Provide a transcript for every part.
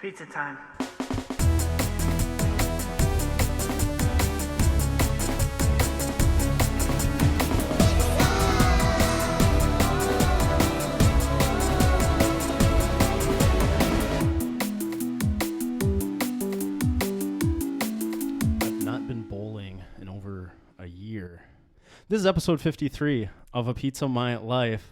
Pizza time. I've not been bowling in over a year. This is episode 53 of A Pizza My Life,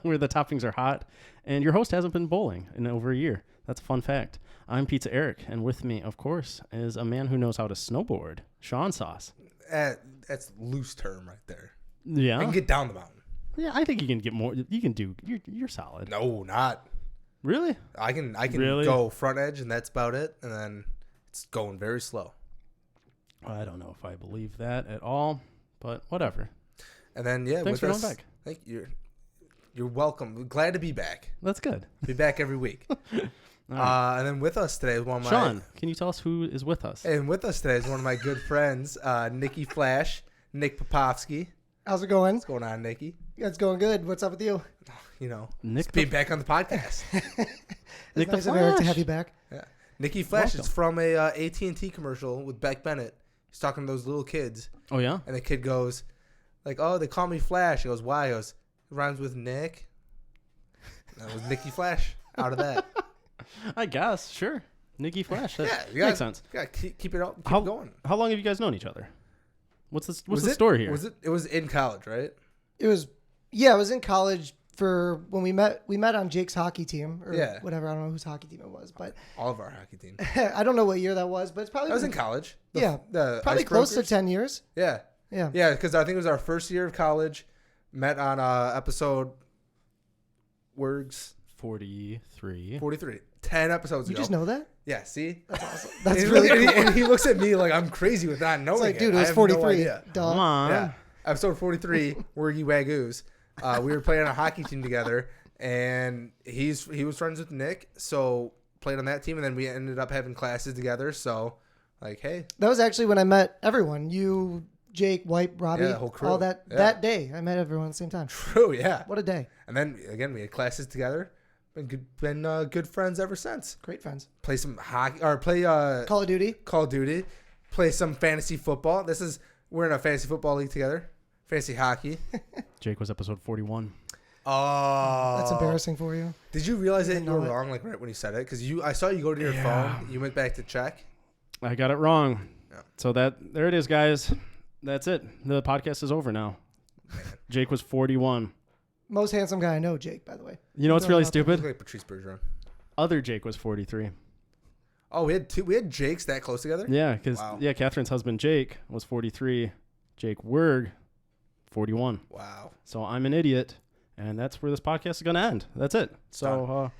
where the toppings are hot, and your host hasn't been bowling in over a year. That's a fun fact. I'm Pizza Eric, and with me, of course, is a man who knows how to snowboard, Sean Sauce. That's a loose term right there. Yeah? I can get down the mountain. Yeah, I think you can get more. You can do. You're solid. No, not. Really? I can Really? go front edge, and that's about it. And then it's going very slow. I don't know if I believe that at all, but whatever. And then, yeah, Thanks with for us, coming back. Thank you. You're welcome. We're glad to be back. That's good. Be back every week. All right. And then with us today is one of my... Sean, can you tell us who is with us? And with us today is one of my good friends, Nikki Flash, Nick Popovsky. How's it going? What's going on, Nikki? It's going good. What's up with you? You know, Nick just be back on the podcast. Nick the Nice of Eric to Flash. have you back. Yeah. Nikki Flash Welcome. is from a AT&T commercial with Beck Bennett. He's talking to those little kids. Oh, yeah? And the kid goes, like, oh, they call me Flash. He goes, why? He goes, it rhymes with Nick. And that was Nikki Flash out of that. I guess. Sure. Nicky Flash. That Yeah, you makes sense. Yeah, keep it up. Keep How, it going. how long have you guys known each other? What's the Was the it- story here? It was in college, right? It was, yeah, I was in college for when we met. We met on Jake's hockey team or Yeah. whatever. I don't know whose hockey team it was, but All of our hockey team. I don't know what year that was, but it's probably I was in college. yeah, The probably close to 10 years. Yeah. Yeah. Yeah, because I think it was our first year of college. Met on episode Words 43. 43. 10 episodes You ago. just know that? Yeah, see? That's awesome. That's and, really and, cool. and he looks at me like I'm crazy with not knowing It's like, it. dude, it I was have 43. No idea. Duh. Come on. Yeah. Episode 43, Wergy Wagoos. We were playing on a hockey team together, and he was friends with Nick, so played on that team, and then we ended up having classes together. So, like, hey, That was actually when I met everyone. You, Jake, White, Robbie, Yeah, the whole crew. all that. Yeah. That day, I met everyone at the same time. true, yeah. What a day. And then again, we had classes together. Been good friends ever since. Great friends. Play some hockey or play Call of Duty. Call of Duty. Play some fantasy football. We're in a fantasy football league together. Fantasy hockey. Jake was episode 41. Oh, That's embarrassing for you. Did you realize that Didn't you were know it. wrong, like right when you said it? Because I saw you go to your phone. You went back to check. I got it wrong. Yeah. So there it is, guys. That's it. The podcast is over now. Jake was 41. Most handsome guy I know, Jake, by the way. You know what's really Throwing out Look stupid? like Patrice Bergeron. Other Jake was 43. Oh, we had Jakes that close together. Yeah, because Wow. Catherine's husband Jake was 43. Jake Werg, 41. Wow. So I'm an idiot, and that's where this podcast is going to end. That's it. So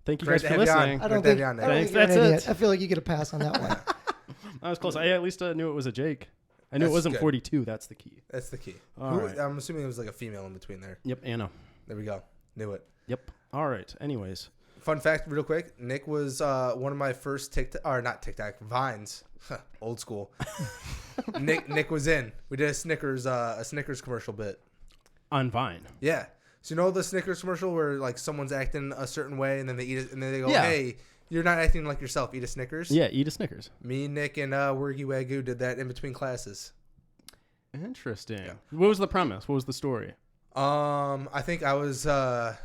thank you Great guys to for have you on. listening. I don't Great to think, have you on, I don't Thanks, think you're an that's idiot. it. I feel like you get a pass on that one. I was close. I at least knew it was a Jake. I knew it That's wasn't good. 42. That's the key. That's the key. All right. I'm assuming it was like a female in between there. Yep, Anna. There we go. Knew it. Yep. All right. Anyways. Fun fact, real quick. Nick was one of my first not TikTok, Vines. Old school. Nick was in. We did a Snickers commercial bit. On Vine. Yeah. So you know the Snickers commercial where like someone's acting a certain way and then they eat it and then they go, Yeah. hey, you're not acting like yourself. Eat a Snickers. Yeah, eat a Snickers. Me, Nick, and Wergy Wagyu did that in between classes. Interesting. Yeah. What was the premise? What was the story? I think I was I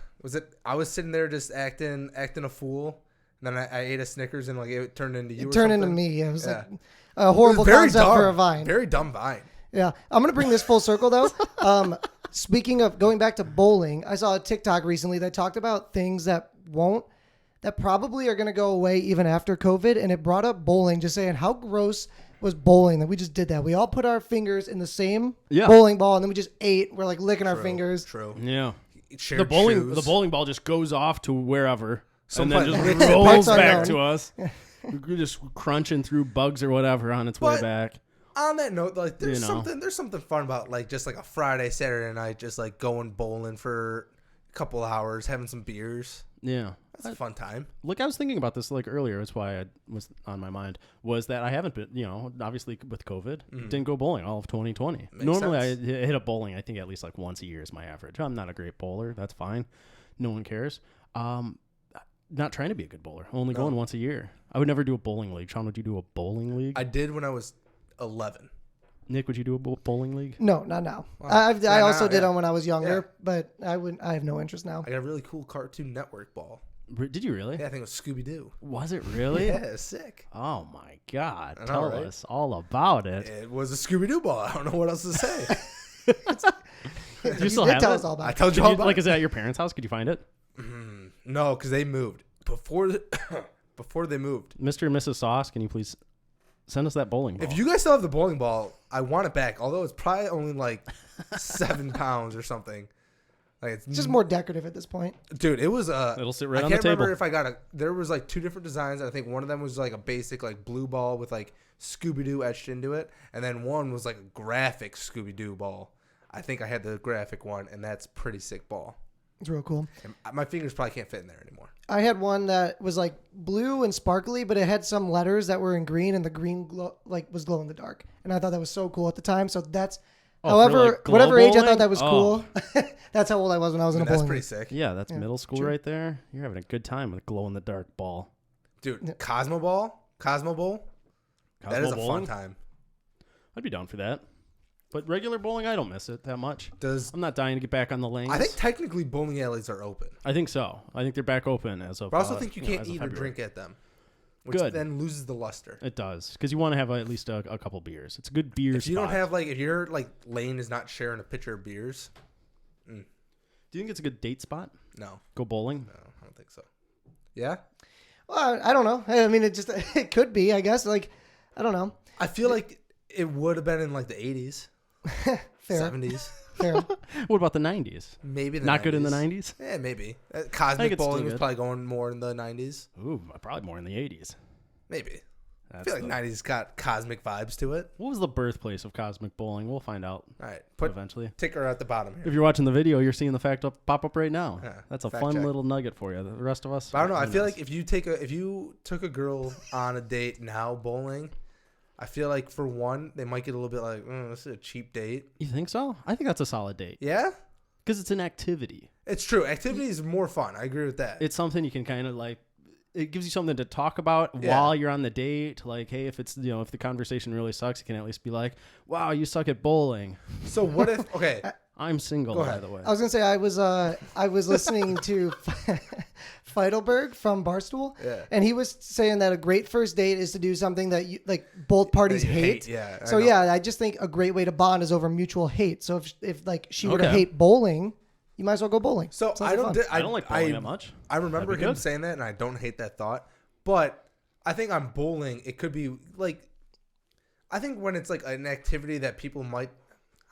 was sitting there just acting a fool, and then I ate a Snickers and like it turned into you. It or turned into something. me. It was Yeah. like a horrible Very concept dumb. for a Vine. Very dumb Vine. Yeah. I'm going to bring this full circle, though. Speaking of going back to bowling, I saw a TikTok recently that talked about things that probably are going to go away even after COVID. And it brought up bowling, just saying how gross was bowling that we just did that. We all put our fingers in the same bowling ball and then we just ate. We're like licking our fingers. True. Yeah. Shared The bowling shoes. ball just goes off to wherever Some and then part- just rolls Parts back unknown. to us. We're just crunching through bugs or whatever on its way But- back. On that note, like there's You know. something fun about like just like a Friday, Saturday night, just like going bowling for a couple hours, having some beers. Yeah. That's a fun time. Look, I was thinking about this like earlier. That's why it was on my mind. Was that I haven't been, obviously with COVID, didn't go bowling all of 2020. Makes Normally, sense. I hit a bowling. I think at least like once a year is my average. I'm not a great bowler. That's fine. No one cares. not trying to be a good bowler. Only going once a year. I would never do a bowling league. Sean, would you do a bowling league? I did when I was 11. Nick, would you do a bowling league? No, not now. Wow. I also did one when I was younger, but I have no interest now. I got a really cool Cartoon Network ball. Did you really? Yeah, I think it was Scooby-Doo. Was it really? Yeah, it was sick. Oh my God! I know, Tell right? us all about it. It was a Scooby-Doo ball. I don't know what else to say. Do you still did have tell it? us all about I it. told you all about Like, it. is it at your parents' house? Could you find it? No, because they moved. Before they moved. Mr. and Mrs. Sauce, can you please send us that bowling ball? If you guys still have the bowling ball, I want it back. Although it's probably only like 7 pounds or something. Like It's just more decorative at this point. Dude, it was It'll sit right I on the can't remember table. if I got there was like 2 different designs. I think one of them was like a basic like blue ball with like Scooby-Doo etched into it, and then one was like a graphic Scooby-Doo ball. I think I had the graphic one, and that's pretty sick ball. It's real cool. And my fingers probably can't fit in there anymore. I had one that was like blue and sparkly, but it had some letters that were in green, and the green was glow in the dark. And I thought that was so cool at the time. So that's, for, however, like, glow whatever age I bowling? thought that was Oh. cool. That's how old I was when I was in a That's bowling pretty league. sick. Yeah, that's Yeah, middle school true. right there. You're having a good time with a glow in the dark ball. Dude, Cosmo Bowl. That is a bowling? fun time. I'd be down for that. But regular bowling, I don't miss it that much. Does I'm not dying to get back on the lanes. I think technically bowling alleys are open. I think so. I think they're back open as of. But I also think you know, can't as of eat or February. drink at them, which Good. then loses the luster. It does because you want to have at least a couple beers. It's a good beer. If you don't spot. have like if your like lane is not sharing a pitcher of beers, Do you think it's a good date spot? no, Go bowling. I don't think so. Yeah, Well, I don't know. I mean, it could be, I guess. Like, I don't know. I feel like it would have been in like the 80s, Fair. 70s, Fair. What about the 90s? maybe the Not 90s. good in the 90s. Yeah, maybe. I think Cosmic it's still bowling was good. probably going more in the 90s. Ooh, probably more in the 80s. Maybe. I That's feel like the- 90s got cosmic vibes to it. What was the birthplace of cosmic bowling? We'll find out All right, put eventually. ticker at the bottom If here. you're watching the video, you're seeing the fact pop up right now. Yeah, That's a fact fun check. little nugget for you. The rest of us, But I don't know. I who feel knows? like if you took a girl on a date now bowling, I feel like for one they might get a little bit like, this is a cheap date. You think so? I think that's a solid date Yeah, because it's an activity. it's true. Activity is more fun. I agree with that. It's something you can kind of like. It gives you something to talk about Yeah. while you're on the date. Like, hey, if it's if the conversation really sucks, you can at least be like, "Wow, you suck at bowling." So what if? Okay, I'm single, Go by ahead. the way. I was gonna say I was listening to Feidelberg from Barstool, Yeah. and he was saying that a great first date is to do something that you, like both parties you hate. Yeah. I So know. yeah, I just think a great way to bond is over mutual hate. So if like she were to Okay. hate bowling, you might as well go bowling. So Sounds I don't. fun. I don't like bowling that much. I remember That'd be him good. saying that, and I don't hate that thought. But I think on bowling, it could be like, I think when it's like an activity that people might,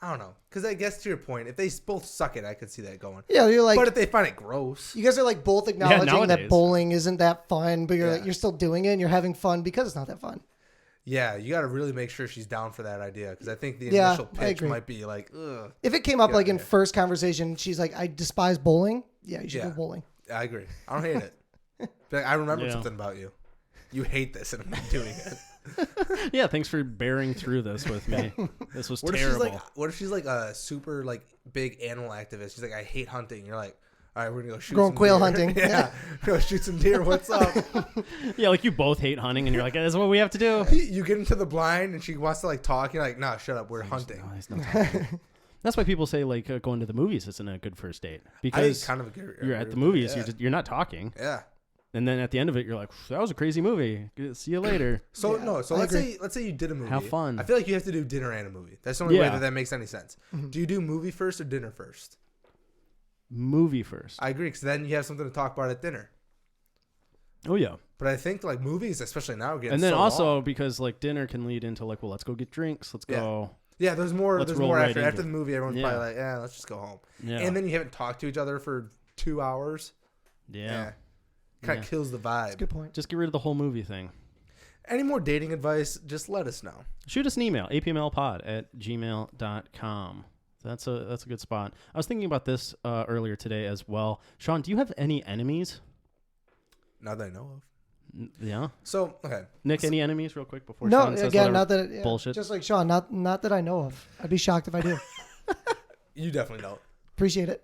I don't know, because I guess to your point, if they both suck it, I could see that going. Yeah, you're like But if they find it gross, you guys are like both acknowledging that nowadays. bowling isn't that fun, but Yeah. you're still doing it and you're having fun because it's not that fun. yeah, you got to really make sure she's down for that idea, because I think the Yeah, initial I pitch agree. might be like, ugh. If it came up Get like out in of here. first conversation, she's like, I despise bowling. Yeah, you should Yeah. go bowling. I agree. I don't hate it. Be like, I remember Yeah. something about you. You hate this, and I'm not doing it. Yeah, thanks for bearing through this with me. This was What terrible. if she's like a super like big animal activist? She's like, I hate hunting. You're like, all right, we're gonna go shoot. Going some quail deer." hunting. Yeah, go shoot some deer. What's up? Yeah, like you both hate hunting, and you're like, "That's what we have to do." You get into the blind, and she wants to like talk. You're like, no, shut up. We're hunting. No, he's not talking. That's why people say like going to the movies isn't a good first date I because kind of agree. you're at with the movies, that. you're not talking, Yeah. and then at the end of it, you're like, "That was a crazy movie. See you later." So Yeah, no. So I let's agree. say you did a movie. Have fun. I feel like you have to do dinner and a movie. That's the only way Yeah. that makes any sense. Do you do movie first or dinner first? Movie first. I agree, because then you have something to talk about at dinner. Oh yeah, But I think like movies, especially now, are getting and then so also long. because like dinner can lead into like, well, let's go get drinks. Let's Yeah. go. Yeah, there's more. Let's There's roll more right after. into After it. the movie, everyone's Yeah. probably like, "Yeah, let's just go home." Yeah. And then you haven't talked to each other for 2 hours. yeah. Kind of Yeah. kills the That's a vibe. good point. Just get rid of the whole movie thing. Any more dating advice? Just let us know. Shoot us an email, apmlpod@gmail.com. That's a good spot. I was thinking about this earlier today as well. Sean, do you have any enemies? Not that I know of. Yeah. So okay, Nick, any enemies real quick before No, Sean says again, whatever? not that yeah, bullshit. Just like Sean, not that I know of. I'd be shocked if I do. you definitely don't. Appreciate it.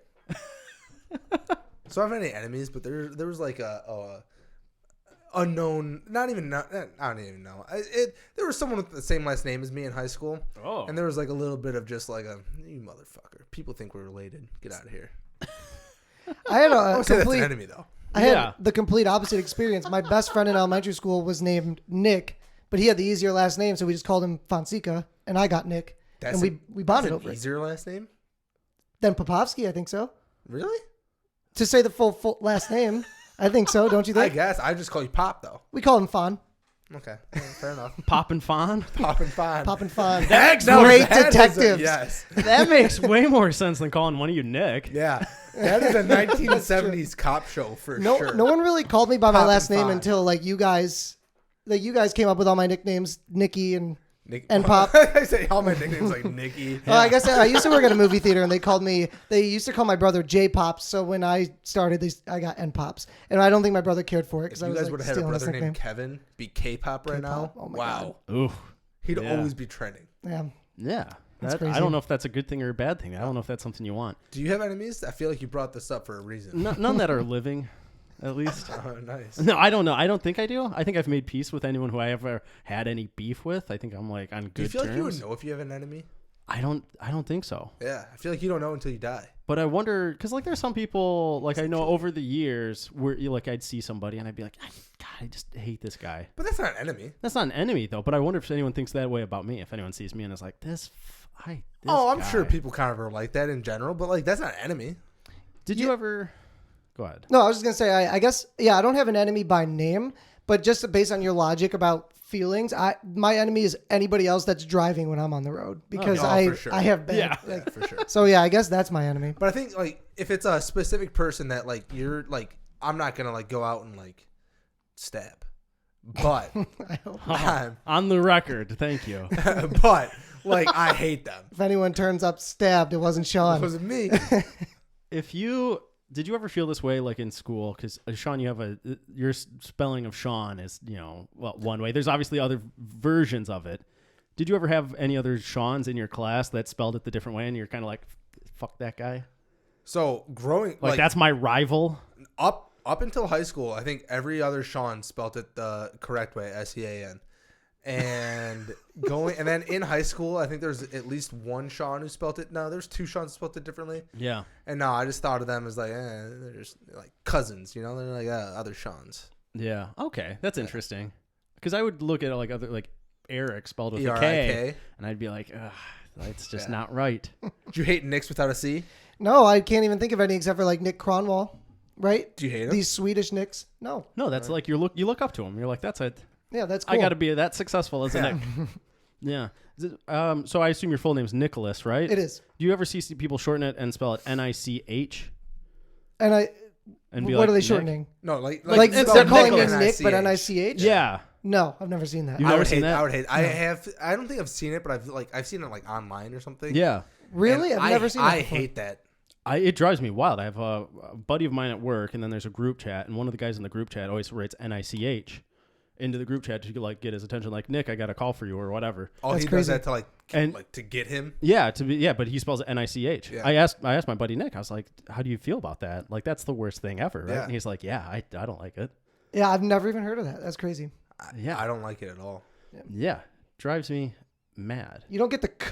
So I don't have any enemies, but there was like a unknown, I don't even know. There was someone with the same last name as me in high school. Oh. And there was like a little bit of just like you motherfucker. People think we're related. Get out of here. I had I a would say that's an complete. enemy though. I had the complete opposite experience. My best friend in elementary school was named Nick, but he had the easier last name, so we just called him Fonseca, and I got Nick, and we bonded over it. Easier last name? Then Popovsky, I think so. Really? To say the full last name, I think so. Don't you I think? guess I just call you Pop though. We call him Fon. Okay, fair enough. Pop and Fawn? Pop and Fine. Pop and Fon. Great detectives. Yes. That makes way more sense than calling one of you Nick. Yeah. That is a 1970s cop show for sure. No one really called me by my Pop last and name Fon. until like you guys came up with all my nicknames, Nicky and Nick, and Pop. I say all my nicknames like Nicky. Well, I guess I used to work at a movie theater, and they used to call my brother J Pops. So when I started, I got N Pops, and I don't think my brother cared for it because If I you was guys would like, have had a stealing his brother nickname. named Kevin, be K-pop right now. K-pop. Oh my wow. Ooh. He'd Yeah. always be trending. Yeah, Yeah. That's I crazy. don't know if that's a good thing or a bad thing. I don't know if that's something you want. Do you have enemies? I feel like you brought this up for a reason. None that are living, at least. Oh, nice. No, I don't know. I don't think I do. I think I've made peace with anyone who I ever had any beef with. I think I'm like on good Do you feel terms. like you would know if you have an enemy? I don't think so. Yeah. I feel like you don't know until you die. But I wonder, because like there's some people, like I know over the years where like I'd see somebody and I'd be like, God, I just hate this guy. But that's not an enemy. That's not an enemy though. But I wonder if anyone thinks that way about me. If anyone sees me and is like, this I'm sure guy. people kind of are like that in general, but like that's not an enemy. Did you ever? Go ahead. no, I was just gonna say, I guess, yeah, I don't have an enemy by name, but just based on your logic about feelings, my enemy is anybody else that's driving when I'm on the road because for sure. I have bad. Yeah. Yeah, for sure. So yeah, I guess that's my enemy. But I think like if it's a specific person that like you're like, I'm not gonna like go out and like stab, but I hope. On the record, thank you. but like I hate them. If anyone turns up stabbed, it wasn't It Sean. wasn't me. Did you ever feel this way like in school? Because Sean, you have your spelling of Sean is one way. There's obviously other versions of it. Did you ever have any other Seans in your class that spelled it the different way, and you're kind of like, fuck that guy? So growing Like that's my rival. up until high school, I think every other Sean spelt it the correct way, SEAN. And then in high school, I think there's at least one Sean who spelt it. No, there's two Seans who spelt it differently. Yeah. And no, I just thought of them as like, they're just like cousins, They're like other Seans. Yeah. Okay, that's interesting. Because I would look at it like other like Eric spelled with a ERIK. K, and I'd be like, ugh, that's just not right. Do you hate Nicks without a C? No, I can't even think of any except for like Nick Cronwall, right? Do you hate him? These Swedish Nicks? No. No, that's like you look up to him. You're like, that's it. Yeah, that's cool. I got to be that successful as a Nick. Yeah. So I assume your full name's Nicholas, right? It is. Do you ever see people shorten it and spell it N-I-C-H? And And be what like, are they Nick? shortening? No, like They're calling Nicholas. him Nick, but N-I-C-H? Yeah. No, I've never seen that. You've I never would seen hate that? I would hate. I don't think I've seen it, but I've seen it like online or something. Yeah. Really? And I've never seen that I before. hate that. It drives me wild. I have a buddy of mine at work, and then there's a group chat, and one of the guys in the group chat always writes N-I-C-H into the group chat to like get his attention, like, Nick, I got a call for you or whatever. Oh, That's he crazy. does that to to get him. Yeah, but he spells it N-I-C-H. Yeah. I asked my buddy Nick, I was like, how do you feel about that? Like, that's the worst thing ever, right? Yeah. And he's like, yeah, I don't like it. Yeah, I've never even heard of that. That's crazy. Yeah. I don't like it at all. Yeah. Drives me mad. You don't get the k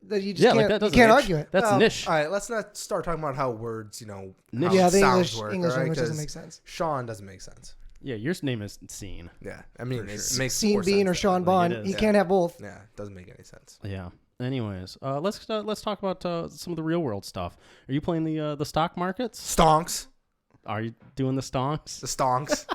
that you just Yeah, can't, like that you doesn't can't niche. argue it. That's Well, niche. All right, let's not start talking about how words, Niche. how Yeah, the sounds English work. English all right? language doesn't 'Cause make sense. Sean doesn't make sense. Yeah, your name is Scene. Yeah, I mean, For it sure. makes Scene more Bean sense or than- Sean Like Bond. it is. You Yeah. can't have both. Yeah, it doesn't make any sense. Yeah. Anyways, let's talk about some of the real world stuff. Are you playing the stock markets? Stonks, Are you doing the stonks? the stonks.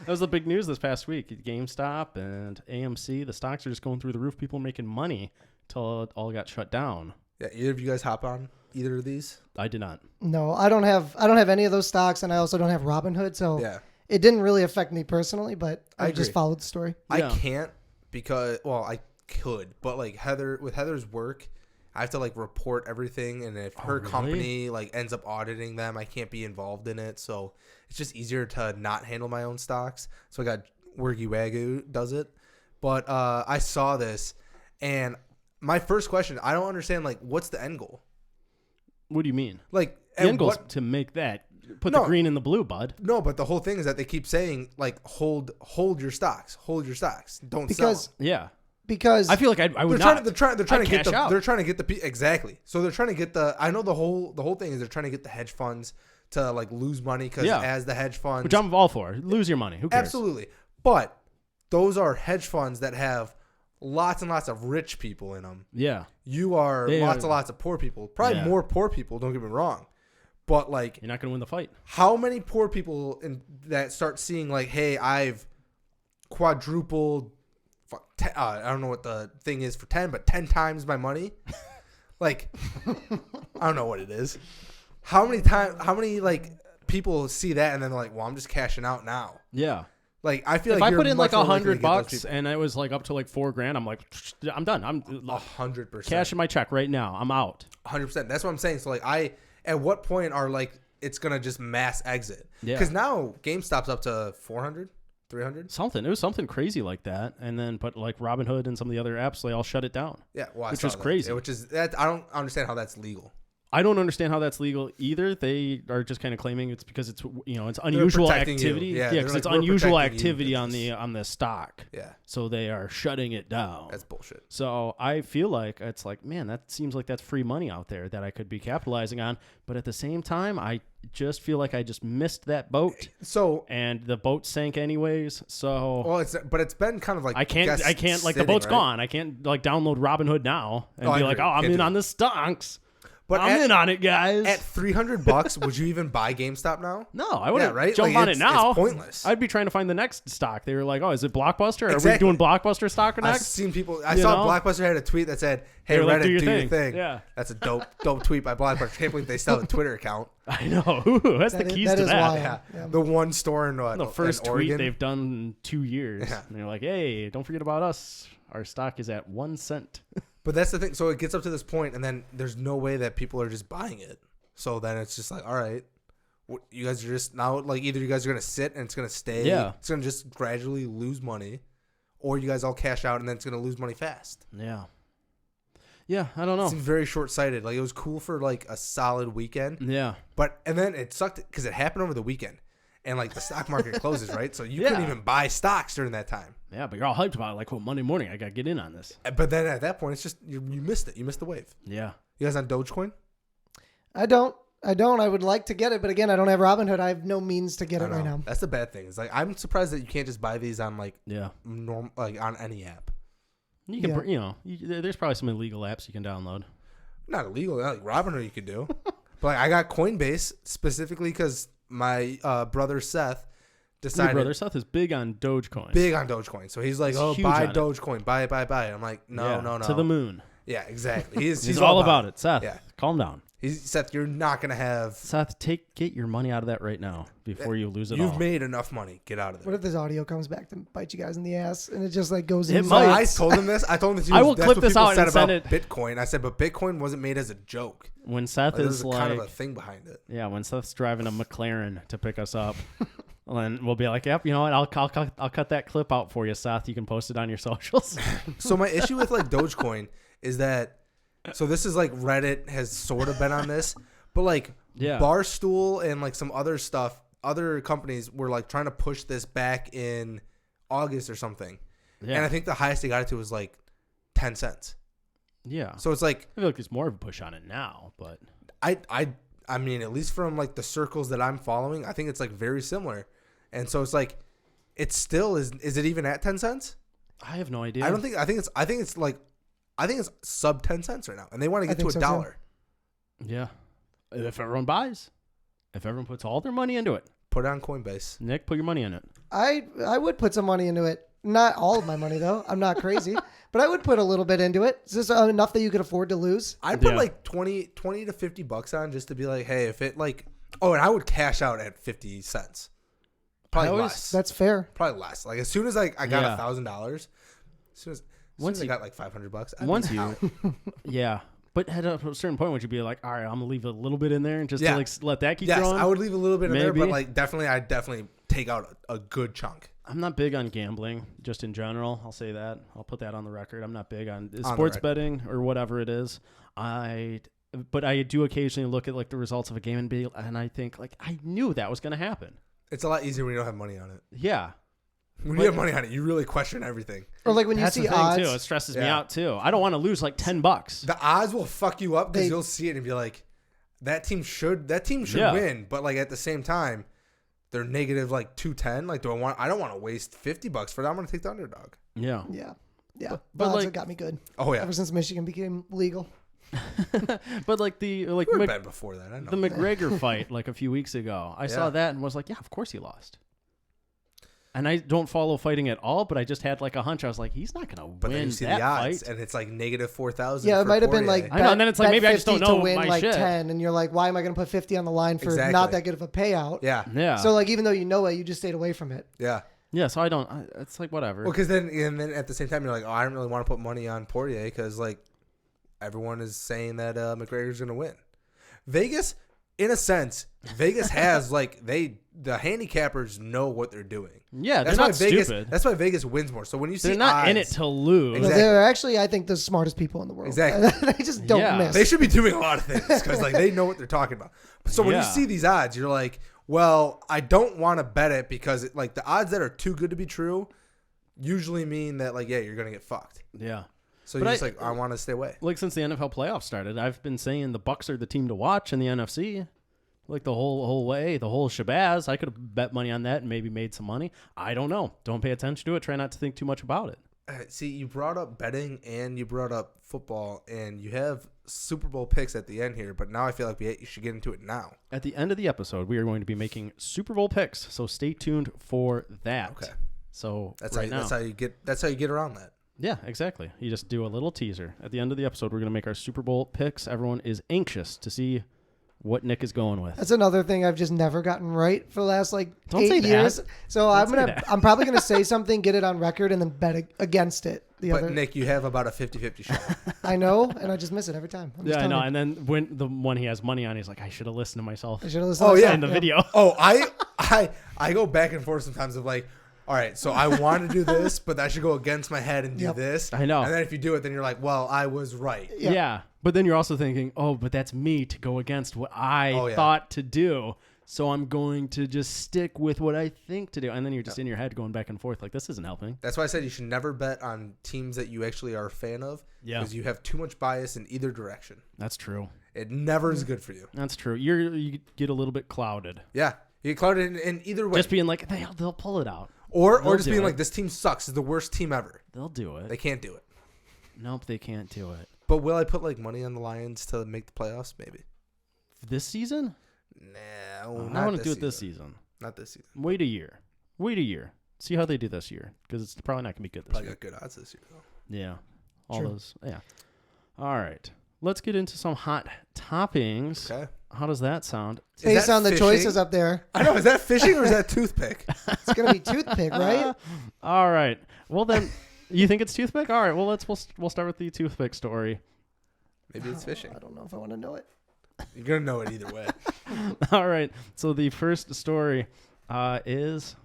That was the big news this past week. GameStop and AMC, the stocks are just going through the roof. People making money till it all got shut down. Yeah, either of you guys hop on either of these? I did not. No, I don't have any of those stocks, and I also don't have Robinhood, so Yeah, it didn't really affect me personally. But I I just agree. followed the story. Yeah. I can't because I could, but like Heather's work, I have to like report everything, and if her really? company like ends up auditing them, I can't be involved in it. So it's just easier to not handle my own stocks. So I got Wagyu Wagyu does it, but I saw this, and my first question, I don't understand, like, what's the end goal? What do you mean? Like, The end goal is what? to make that put the green in the blue, bud. No, but the whole thing is that they keep saying like hold your stocks, don't sell Because them. Yeah. because I feel like I would They're not. trying to get cash out. they're trying to get the exactly. So they're trying to get the. I know the whole thing is they're trying to get the hedge funds to like lose money because as the hedge funds, which I'm all for. Lose your money. Who cares? absolutely. But those are hedge funds that have lots and lots of rich people in them. Yeah. You are lots and lots of poor people. Probably more poor people. Don't get me wrong. But like, you're not going to win the fight. how many poor people that start seeing like, hey, I've quadrupled. I don't know what the thing is for 10, but 10 times my money. Like, I don't know what it is. How many like people see that and then they're like, well, I'm just cashing out now. Yeah. Like, I feel if like I put in like $100 and it was like up to like $4,000, I'm like, I'm done. I'm 100% cashing my check right now. I'm out. 100%. That's what I'm saying. So like, at what point are like it's gonna just mass exit? Yeah. Because now GameStop's up to 400, 300. Something. It was something crazy like that, and then but like Robinhood and some of the other apps, they all shut it down. Yeah, well, which was crazy. Which is that I don't understand how that's legal. I don't understand how that's legal either. They are just kind of claiming it's because it's it's unusual activity. Yeah, because like, it's unusual activity you, on the stock. Yeah, so they are shutting it down. That's bullshit. So I feel like it's like, man, that seems like that's free money out there that I could be capitalizing on. But at the same time, I just feel like I just missed that boat. So and the boat sank anyways. So it's been kind of like I can't like the boat's gone. I can't like download Robinhood now and be like, I'm in on the stocks. But I'm in on it, guys. At $300, would you even buy GameStop now? No, I wouldn't jump like, on it now. It's pointless. I'd be trying to find the next stock. They were like, oh, is it Blockbuster? Exactly. Are we doing Blockbuster stock next? I've seen people. I saw Blockbuster had a tweet that said, hey, Reddit, do your thing. Yeah. That's a dope tweet by Blockbuster. I can't believe they still have a Twitter account. I know. Ooh, that's the keys to that. Yeah. The one store in the first tweet Oregon. they've done in 2 years. Yeah. And they're like, hey, don't forget about us. Our stock is at 1 cent. But that's the thing. So it gets up to this point, and then there's no way that people are just buying it. So then it's just like, all right, you guys are just now like either you guys are gonna sit and it's gonna stay. Yeah. It's gonna just gradually lose money, or you guys all cash out and then it's gonna lose money fast. Yeah. Yeah, I don't know. It seems very short-sighted. Like it was cool for like a solid weekend. Yeah. And then it sucked because it happened over the weekend. And like the stock market closes, right? So you couldn't even buy stocks during that time. Yeah, but you're all hyped about it. Like, well, Monday morning, I got to get in on this. But then at that point, it's just you missed it. You missed the wave. Yeah. You guys on Dogecoin? I don't. I would like to get it, but again, I don't have Robinhood. I have no means to get it right now. That's the bad thing. It's like I'm surprised that you can't just buy these on like like on any app. You can, there's probably some illegal apps you can download. Not illegal, like Robinhood you could do. But like, I got Coinbase specifically because my brother Seth decided. Your brother Seth is big on Dogecoin. Big on Dogecoin. So he's like, buy Dogecoin. Buy it. I'm like, no. To the moon. Yeah, exactly. He's all about it. Seth, calm down. Seth, you're not going to have... Seth, get your money out of that right now before you lose it all. You've made enough money. Get out of there. What if this audio comes back to bite you guys in the ass and it just like goes in? I told him this. I told him this. I will clip this out and send it. Bitcoin. I said, but Bitcoin wasn't made as a joke. When Seth is like... kind of a thing behind it. Yeah, when Seth's driving a McLaren to pick us up, then we'll be like, yep, you know what? I'll cut that clip out for you, Seth. You can post it on your socials. So my issue with like Dogecoin is that... So this is like Reddit has sort of been on this... But like Barstool and like some other stuff, other companies were like trying to push this back in August or something. Yeah. And I think the highest they got it to was like 10 cents. Yeah. So it's like... I feel like there's more of a push on it now, but... I mean, at least from like the circles that I'm following, I think it's like very similar. And so it's like, it's still... Is it even at 10 cents? I have no idea. I think it's sub 10 cents right now. And they want to get to $1. Too. Yeah. If everyone buys, if everyone puts all their money into it, put it on Coinbase. Nick, put your money in it. I would put some money into it. Not all of my money though. I'm not crazy, but I would put a little bit into it. Is this enough that you could afford to lose? I put like 20 to $50 on just to be like, hey, if it like, and I would cash out at 50 cents. Probably less. That's fair. Probably less. Like as soon as I got $1,000, as soon as I got like $500, yeah. But at a certain point, would you be like, all right, I'm gonna leave a little bit in there and just to like let that keep growing? Yes, I would leave a little bit in there, but like I'd definitely take out a good chunk. I'm not big on gambling, just in general. I'll say that. I'll put that on the record. I'm not big on sports betting or whatever it is. but I do occasionally look at like the results of a game and I think like I knew that was going to happen. It's a lot easier when you don't have money on it. Yeah. When you have money on it, you really question everything. Or like when That's you the see thing odds. too. It stresses me out too. I don't want to lose like $10. The odds will fuck you up because you'll see it and be like, that team should win, but like at the same time, they're negative like 210. Like, I don't want to waste $50 for that. I'm gonna take the underdog. Yeah. But Odds like, have got me good. Oh yeah. Ever since Michigan became legal. but like we were bad before that. I know. The McGregor fight like a few weeks ago. I saw that and was like, yeah, of course he lost. And I don't follow fighting at all, but I just had like a hunch. I was like, he's not going to win But then you see that the odds, fight. and it's like negative 4,000. Yeah, it might have been like I know, and then it's like, maybe I just don't know to win my like shit. 10, and you're like, why am I going to put 50 on the line for Exactly. not that good of a payout? Yeah. So like, even though you know it, you just stayed away from it. Yeah. Yeah, so it's like whatever. Well, because then at the same time, you're like, oh, I don't really want to put money on Poirier because like everyone is saying that McGregor's going to win. Vegas, in a sense, has like the handicappers know what they're doing. Yeah, That's they're why not Vegas. stupid. That's why Vegas wins more. So when you see They're not in it odds, to lose. Exactly. They're actually, I think, the smartest people in the world. Exactly. They just don't miss. they should be doing a lot of things because like they know what they're talking about. So when you see these odds, you're like, well, I don't want to bet it because like the odds that are too good to be true usually mean that like you're gonna get fucked. Yeah. So you're just like, I want to stay away. Like since the NFL playoffs started, I've been saying the Bucks are the team to watch in the NFC. Like the whole way, the whole shabazz. I could have bet money on that and maybe made some money. I don't know. Don't pay attention to it. Try not to think too much about it. See, you brought up betting and you brought up football, and you have Super Bowl picks at the end here. But now I feel like you should get into it now. At the end of the episode, we are going to be making Super Bowl picks, so stay tuned for that. Okay. So That's right now, that's how you get around that. yeah, exactly. You just do a little teaser. At the end of the episode, we're going to make our Super Bowl picks. Everyone is anxious to see what Nick is going with. That's another thing I've just never gotten right for the last like Don't 8 say that. years. So Don't I'm probably gonna say something, get it on record, and then bet against it. But Nick, you have about a 50-50 shot. I know, and I just miss it every time. Yeah, I know. And then when the one he has money on, he's like, I should have listened to myself. I should have listened. Oh, to yeah. myself. In the video. Oh, I go back and forth sometimes of like, all right, so I want to do this, but I should go against my head and do this. I know. And then if you do it, then you're like, well, I was right. Yeah. But then you're also thinking, oh, but that's me to go against what I thought to do. So I'm going to just stick with what I think to do. And then you're just in your head going back and forth like, this isn't helping. That's why I said you should never bet on teams that you actually are a fan of. Yeah. Because you have too much bias in either direction. That's true. It never is good for you. That's true. You get a little bit clouded. Yeah. You get clouded in either way. Just being like, they'll pull it out. Or They'll just do being it. like, this team sucks. It's the worst team ever. They'll do it. They can't do it. Nope, they can't do it. But will I put like money on the Lions to make the playoffs? Maybe. This season? No, I want to do it this season. Not this season. Wait a year. See how they do this year. Because it's probably not going to be good this Probably year. got good odds this year, though. Yeah. All True. those. Yeah. All right. Let's get into some hot toppings. Okay. How does that sound? Based on the fishing? choices up there, I know. Is that fishing or is that toothpick? it's gonna be toothpick, right? All right. Well, then, you think it's toothpick? All right. Well, we'll start with the toothpick story. Maybe it's fishing. I don't know if I want to know it. You're going to know it either way. All right. So the first story is.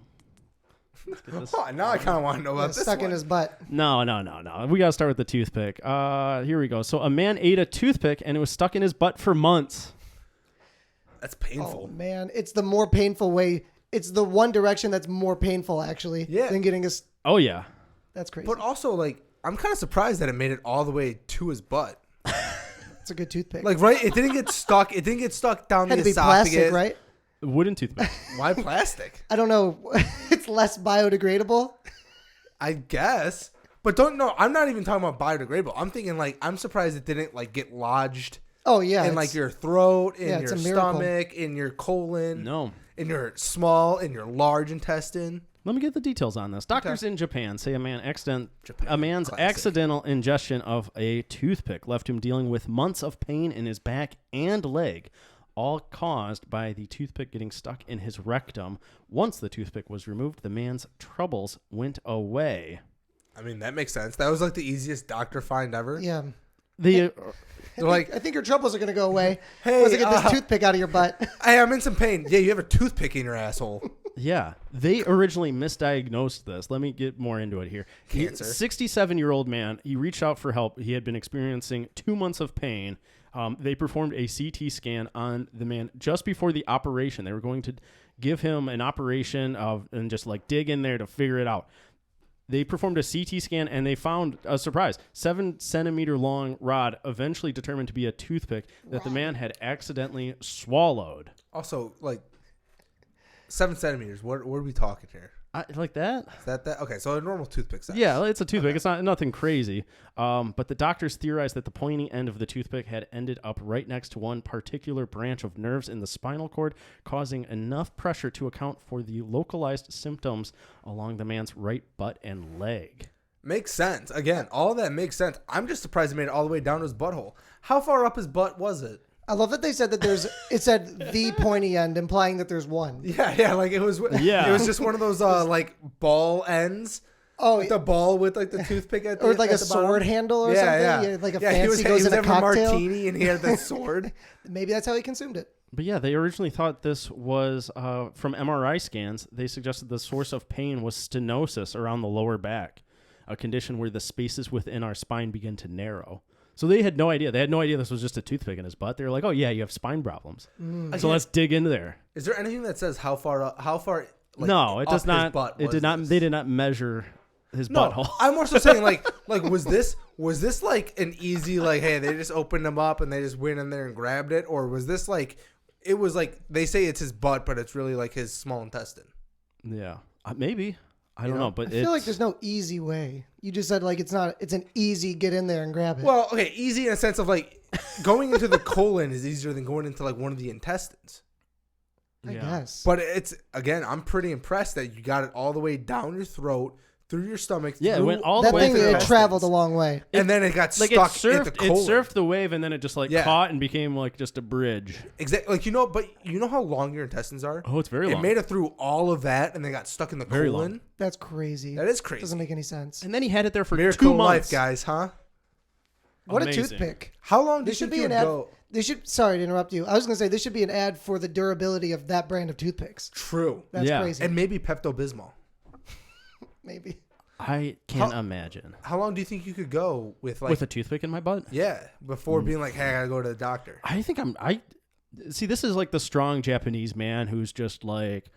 Let's get this. Oh, now I kind of want to know about this Stuck one. in his butt. No. We got to start with the toothpick. Here we go. So a man ate a toothpick and it was stuck in his butt for months. That's painful. Oh man, it's the more painful way. It's the one direction that's more painful actually than getting us. Oh, yeah. That's crazy. But also, like, I'm kind of surprised that it made it all the way to his butt. It's a good toothpick. Like, right? It didn't get stuck. It didn't get stuck down had the to be esophagus. plastic, right? Wooden toothpick. Why plastic? I don't know. It's less biodegradable. I guess. But don't know. I'm not even talking about biodegradable. I'm thinking, like, I'm surprised it didn't, like, get lodged Oh yeah, in, like, your throat, in it's your a miracle. stomach, in your colon, No. in your small, in your large intestine. Let me get the details on this. Doctors in Japan say a man's Classic. accidental ingestion of a toothpick left him dealing with months of pain in his back and leg, all caused by the toothpick getting stuck in his rectum. Once the toothpick was removed, the man's troubles went away. I mean, that makes sense. That was, like, the easiest doctor find ever. Yeah. The They're like, I think your troubles are gonna go away. Hey, once I get this toothpick out of your butt. hey, I'm in some pain. Yeah, you have a toothpick in your asshole. Yeah, they originally misdiagnosed this. Let me get more into it here. Cancer. 67-year-old man, he reached out for help. He had been experiencing 2 months of pain. They performed a CT scan on the man just before the operation. They were going to give him an operation and just like dig in there to figure it out. They performed a CT scan and they found a surprise 7-centimeter long rod, eventually determined to be a toothpick that the man had accidentally swallowed. Also, like 7 centimeters. What are we talking here? Like that? Is that? Okay, so a normal toothpick size. Yeah, it's a toothpick. Okay. It's not nothing crazy. But the doctors theorized that the pointy end of the toothpick had ended up right next to one particular branch of nerves in the spinal cord, causing enough pressure to account for the localized symptoms along the man's right butt and leg. Makes sense. Again, all that makes sense. I'm just surprised it made it all the way down to his butthole. How far up his butt was it? I love that they said that it said the pointy end, implying that there's one. Yeah, like it was just one of those like ball ends. Oh, like the ball with like the toothpick at the or like at a the sword bottom. handle or something. Yeah, like a fancy goes in a cocktail. Martini and he had that sword. Maybe that's how he consumed it. But yeah, they originally thought this was from MRI scans. They suggested the source of pain was stenosis around the lower back, a condition where the spaces within our spine begin to narrow. So they had no idea. They had no idea this was just a toothpick in his butt. They were like, "Oh yeah, you have spine problems." So let's dig into there. Is there anything that says how far? Like, no, it does not. It did not. This? They did not measure his butthole. I'm also saying like was this like an easy like, hey, they just opened him up and they just went in there and grabbed it, or was this like it was like they say it's his butt, but it's really like his small intestine? Yeah, maybe. I don't know, but I feel like there's no easy way. You just said like it's an easy get in there and grab it. Well, okay, easy in a sense of like going into the colon is easier than going into like one of the intestines. I guess. But it's again, I'm pretty impressed that you got it all the way down your throat, through your stomach. Yeah, through, it went all that the way. That thing it traveled a long way, and then it got like stuck. It at the colon. surfed the wave, and then it just like caught and became like just a bridge. Exactly, like but you know how long your intestines are? Oh, it's very long. It made it through all of that, and then got stuck in the very colon. Long. That's crazy. That is crazy. Doesn't make any sense. And then he had it there for Miracle 2 months. life, guys, huh? What Amazing. a toothpick! How long This did should you be an go? ad. They should. Sorry to interrupt you. I was going to say this should be an ad for the durability of that brand of toothpicks. True. That's crazy. And maybe Pepto-Bismol. Maybe. I can't imagine. How long do you think you could go with With a toothpick in my butt? Yeah, before being like, hey, I gotta go to the doctor. I think see, this is like the strong Japanese man who's just like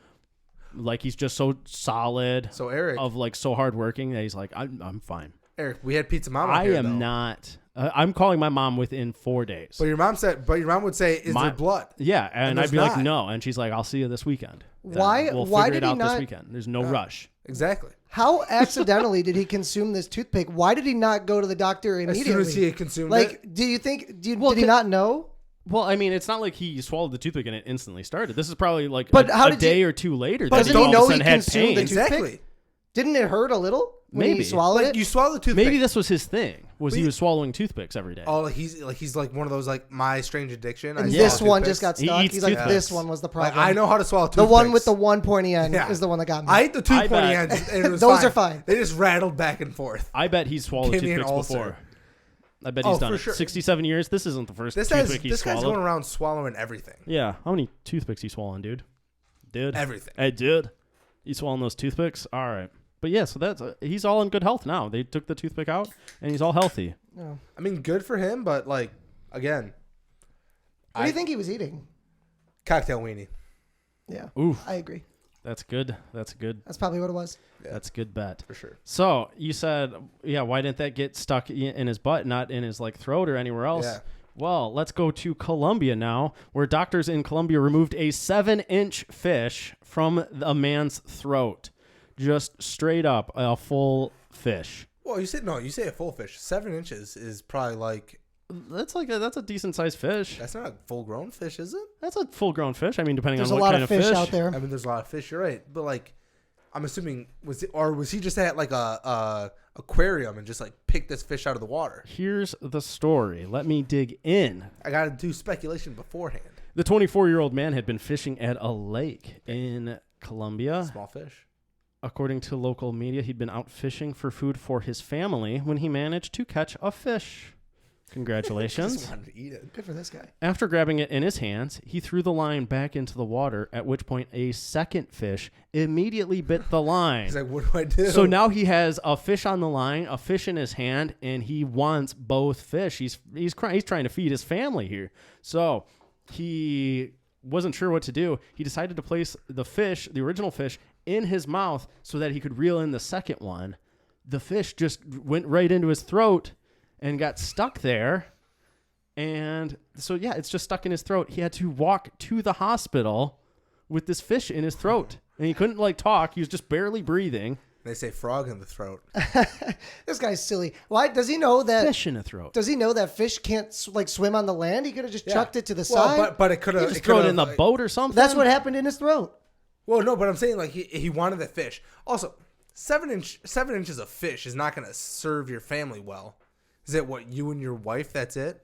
he's just so solid. So Eric, of like so hardworking that he's like, I'm fine. Eric, we had Pizza Mama. I here, am though. not. I'm calling my mom within 4 days. But your mom would say, "Is there blood?" Yeah, and I'd there's be like, not. "No," and she's like, "I'll see you this weekend." Why? We'll Why figure did it he out not? this weekend. There's no rush. Exactly. How accidentally did he consume this toothpick? Why did he not go to the doctor immediately? As soon as he had consumed it. Do you think? Did he not know? Well, I mean, it's not like he swallowed the toothpick and it instantly started. This is probably like But a, how a did day you- or two later. But that doesn't all he of a know sudden he had consumed pain. the toothpick? Exactly. Didn't it hurt a little when he Maybe. swallowed Like it? you swallow the toothpick. Maybe this was his thing. Was he was swallowing toothpicks every day? Oh, he's like one of those like my strange addiction. and I this swallow one toothpicks. just got He stuck. eats He's like, toothpicks. this one was the Like, problem. I know how to swallow the toothpicks. one with the one pointy end Yeah. is the one that got me. I ate the two I pointy bet. ends, and it was Those fine. are fine. They just rattled back and forth. I bet he's swallowed Give me an toothpicks ulcer. before. I bet he's done for it. sure. 67 years. This isn't the first This toothpick he's guy's swallowed. going around swallowing everything. Yeah. How many toothpicks he swallowing, dude? Dude. Everything. Hey, dude. You swallowing those toothpicks? All right. But yeah, so that's he's all in good health now. They took the toothpick out, and he's all healthy. No. I mean, good for him, but like again, What do you think he was eating? cocktail weenie. Yeah, Oof. I agree. That's good. That's good. That's probably what it was. Yeah. That's a good bet. For sure. So you said, yeah, why didn't that get stuck in his butt, not in his like throat or anywhere else? Yeah. Well, let's go to Colombia now, where doctors in Colombia removed a 7-inch fish from a man's throat. Just straight up a full fish. Well, you say a full fish. 7 inches is probably like That's a decent sized fish. that's not a full grown fish, is it? That's a full grown fish. I mean, depending There's on a what lot kind of fish out I there. mean, there's a lot of fish. You're right, but like, I'm assuming was he just at like a aquarium and just like picked this fish out of the water? Here's the story. Let me dig in. I got to do speculation beforehand. The 24-year-old man had been fishing at a lake in Colombia. Small fish. According to local media, he'd been out fishing for food for his family when he managed to catch a fish. Congratulations. Just wanted to eat it. Good for this guy. After grabbing it in his hands, he threw the line back into the water, at which point a second fish immediately bit the line. He's like, what do I do? So now he has a fish on the line, a fish in his hand, and he wants both fish. He's trying to feed his family here. So he wasn't sure what to do. He decided to place the original fish, in his mouth so that he could reel in the second one. The fish just went right into his throat and got stuck there. And so, yeah, it's just stuck in his throat. He had to walk to the hospital with this fish in his throat. And he couldn't, talk. He was just barely breathing. They say frog in the throat. This guy's silly. Why does he know that Fish in the throat. Does he know that fish can't swim on the land? He could have just chucked it to the side. But it could have. Just throw it in the boat or something. That's what happened in his throat. Well, no, but I'm saying he wanted the fish. Also, 7 inches of fish is not going to serve your family well. Is it what, you and your wife? That's it.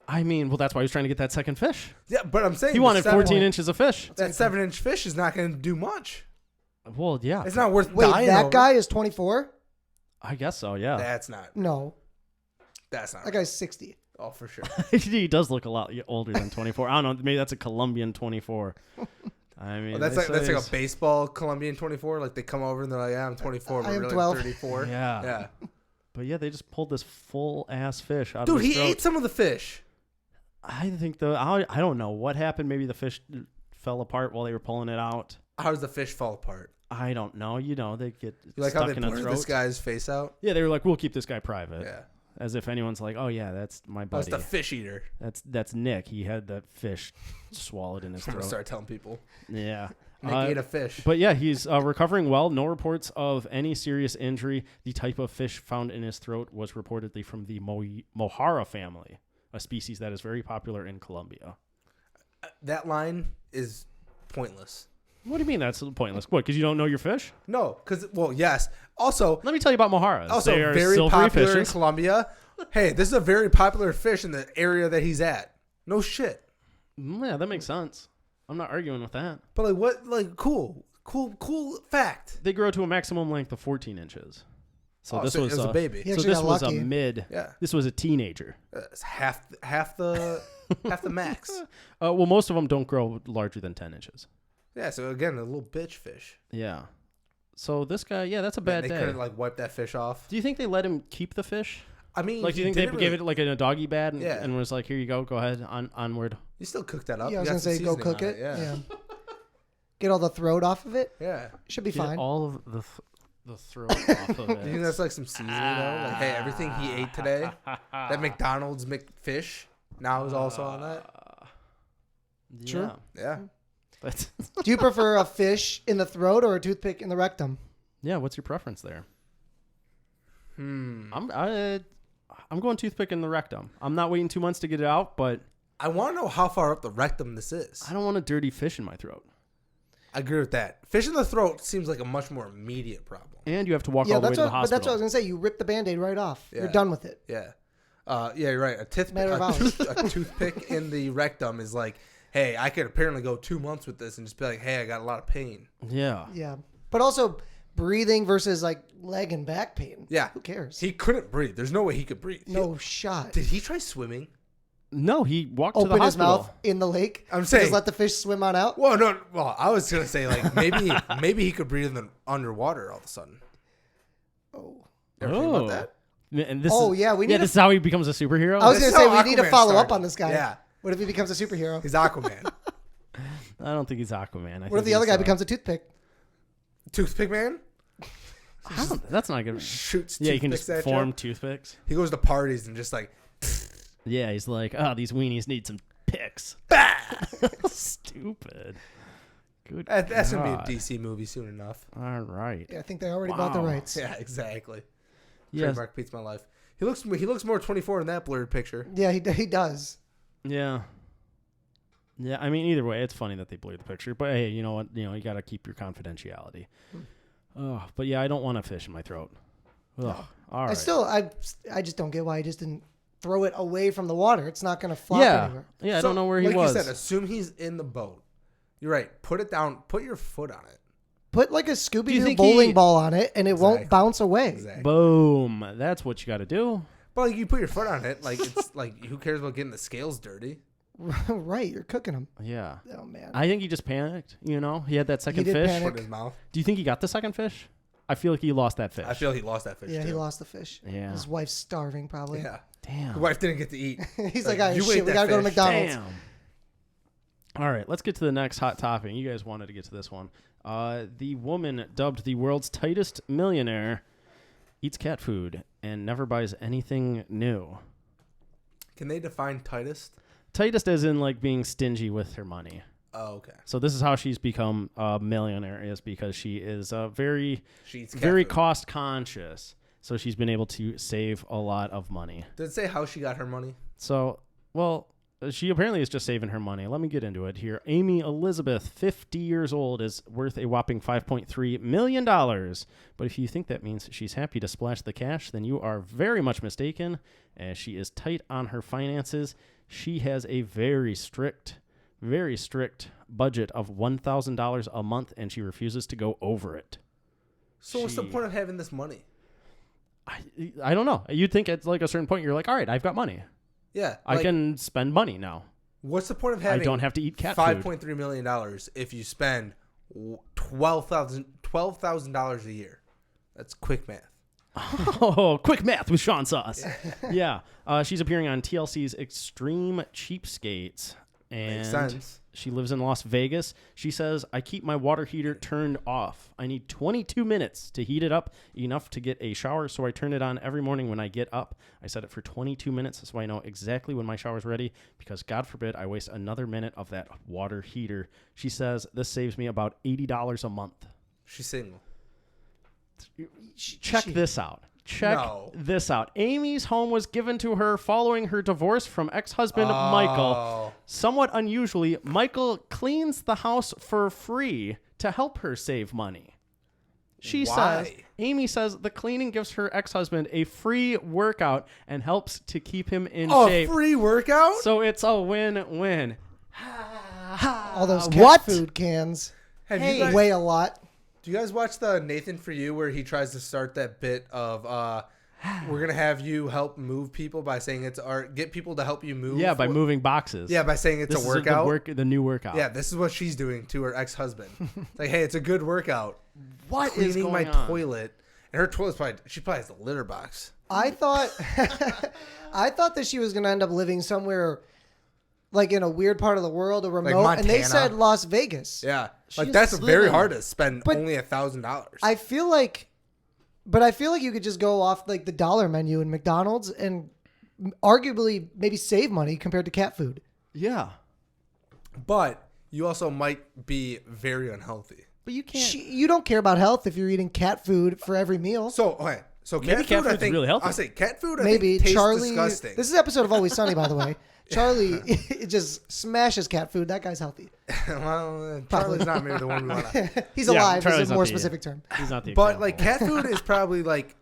I mean, well, that's why he was trying to get that second fish. Yeah, but I'm saying He wanted 14 inches of fish. That 7-inch fish is not going to do much. Well, yeah. It's not worth Wait, dying that over. guy is 24? I guess so, yeah. That's not. No, That's not. that guy's 60. Oh, for sure. He does look a lot older than 24. I don't know. Maybe that's a Colombian 24. I mean, That's like a baseball Colombian 24. Like they come over and they're like, "Yeah, I'm 24, but I am really 12. 34." Yeah. Yeah. But yeah, they just pulled this full ass fish out Dude, of his he throat. ate some of the fish. I think I don't know what happened. Maybe the fish fell apart while they were pulling it out. How does the fish fall apart? I don't know. They get You like stuck how they in a blurred throat. this guy's face out? Yeah, they were like, "We'll keep this guy private." Yeah. As if anyone's like, "Oh yeah, that's my That's buddy. the fish eater. That's Nick. He had that fish swallowed in his I'm gonna throat." start telling people. Yeah. Nick ate a fish. But yeah, he's recovering well. No reports of any serious injury. The type of fish found in his throat was reportedly from the Mohara family, a species that is very popular in Colombia. That line is pointless. What do you mean that's pointless? What, because you don't know your fish? No, because yes. Also, Let me tell you about Moharas. also They are very silvery popular in fishes. Colombia. Hey, this is a very popular fish in the area that he's at. No shit. Yeah, that makes sense. I'm not arguing with that. But like what? Like cool fact. They grow to a maximum length of 14 inches. So Oh, this it was was a baby. He So actually this got was a lucky. mid. Yeah. This was a teenager. It's half the half the max. Well, most of them don't grow larger than 10 inches. Yeah. So again, a little bitch fish. Yeah. So this guy, yeah, that's a Man, bad they day. couldn't wipe that fish off. Do you think they let him keep the fish? I mean, Do you think they gave it in a doggy bag and was like, "Here you go ahead, onward." You still cook that up. Yeah, I was You going got to say some go seasoning cook on it. Yeah. Get all the throat off of it. Yeah. Should be Get fine. all of the throat off of Do you think it. that's like some seasoning though? Like, hey, everything he ate today, that McDonald's McFish, now is also on that. Sure. Yeah. But Do you prefer a fish in the throat or a toothpick in the rectum? yeah, what's your preference there? I'm going toothpick in the rectum. I'm not waiting 2 months to get it out, but I want to know how far up the rectum this is. I don't want a dirty fish in my throat. I agree with that. Fish in the throat seems like a much more immediate problem. And you have to walk Yeah, all the way that's to the what. But hospital. that's what I was going to say. You rip the Band-Aid right off. Yeah. You're done with it. Yeah. Yeah, you're right. Matter of hours. A toothpick in the rectum is like, hey, I could apparently go 2 months with this and just be like, hey, I got a lot of pain. Yeah. Yeah, but also breathing versus like leg and back pain. Yeah. Who cares? He couldn't breathe. There's no way he could breathe. No shot. Did he try swimming? No, he walked to the Open his hospital. mouth in the lake. I'm and saying- just let the fish swim on out. Well, no. Well, I was gonna say like maybe he could breathe underwater all of a sudden. Oh. Ever think about that? And this Oh, is, yeah, we need yeah, to- this is how he becomes a superhero. I was This going to is say how we need to Aquaman follow up started. on this guy. Yeah. What if he becomes a superhero? He's Aquaman. I don't think he's Aquaman. What if the other guy becomes a toothpick? Toothpick man That's not good. shoots. Yeah, you can toothpicks just at form you. toothpicks. He goes to parties and just like, Yeah, he's like, oh, these weenies need some picks. Stupid. Good. that's gonna God. be a DC movie soon enough. All right. Yeah, I think they already bought the Wow. rights. Yeah, exactly. Yes. Trademark beats my life. He looks more 24 in that blurred picture. Yeah, he does. Yeah. Yeah, I mean, either way, it's funny that they blurred the picture. But hey, you know what? You got to keep your confidentiality. Oh, but yeah, I don't want a fish in my throat. Ugh. All right. I just don't get why he just didn't throw it away from the water. It's not going to flop Yeah. anywhere. Yeah, I So, don't know where he like was. you said, assume he's in the boat. You're right. Put it down. Put your foot on it. Put like a Do you Scooby-Doo think bowling he- ball on it, and it won't Exactly. bounce away. Exactly. Boom. That's what you got to do. But like you put your foot on it, like it's like who cares about getting the scales dirty? Right, you're cooking them. Yeah. Oh man. I think he just panicked. You know, he had that second did fish. panic. Put in his mouth. Do you think he got the second fish? I feel like he lost that fish. I feel he lost that fish. Yeah, too. he lost the fish. Yeah. His wife's starving probably. Yeah. Damn. The wife didn't get to eat. He's like, oh, you shit, ate we that gotta go to fish. McDonald's. Damn. All right, let's get to the next hot topic. You guys wanted to get to this one. The woman dubbed the world's tightest millionaire eats cat food and never buys anything new. Can they define tightest? Tightest as in like being stingy with her money. Oh, okay. So this is how she's become a millionaire, is because she is very She eats cat very food. cost conscious. So she's been able to save a lot of money. Did it say how she got her money? So, well, she apparently is just saving her money. Let me get into it here. Amy Elizabeth, 50 years old, is worth a whopping $5.3 million. But if you think that means she's happy to splash the cash, then you are very much mistaken, as she is tight on her finances. She has a very strict budget of $1,000 a month, and she refuses to go over it. So what's the point of having this money? I don't know. You'd think at like a certain point, you're like, all right, I've got money. Yeah. I like, can spend money now. What's the point of having I don't have to eat cat food. $5.3 million if you spend $12,000 a year? That's quick math. Oh, quick math with Sean Sauce. Yeah. She's appearing on TLC's Extreme Cheapskates. And Makes sense. she lives in Las Vegas. She says, I keep my water heater turned off. I need 22 minutes to heat it up, enough to get a shower, so I turn it on every morning when I get up. I set it for 22 minutes so I know exactly when my shower's ready, because God forbid I waste another minute of that water heater. She says this saves me about $80 a month. She's single. Check this out. Check No. this out. Amy's home was given to her following her divorce from ex-husband Michael. Somewhat unusually, Michael cleans the house for free to help her save money. Amy says the cleaning gives her ex-husband a free workout and helps to keep him in shape. A free workout? So it's a win-win. All those cat What? food cans Have you guys, weigh a lot. do you guys watch the Nathan For You where he tries to start that bit of we're going to have you help move people by saying it's art, get people to help you move? Yeah, by moving boxes. Yeah, by saying it's This a is workout. the new workout. Yeah, this is what she's doing to her ex-husband. It's like, hey, it's a good workout. What is Cleaning going my on? toilet. And her toilet's she probably has a litter box. I thought that she was gonna end up living somewhere like in a weird part of the world, a remote, and they Montana. said Las Vegas. Yeah. Like She's that's very living- hard to spend But only $1,000. I feel like you could just go off like the dollar menu in McDonald's and arguably maybe save money compared to cat food. Yeah. But you also might be very unhealthy. But you can't. You don't care about health if you're eating cat food for every meal. So, okay. So Maybe cat cat food, I food's think, really healthy. I'll say cat food, I Maybe think, tastes Charlie. disgusting. This is an episode of Always Sunny, by the way. Charlie it just smashes cat food. That guy's healthy. Well, Charlie's not maybe the one we want to. He's Yeah, alive. Charlie's Is a not more the- specific term. He's not the But example. like cat food is probably like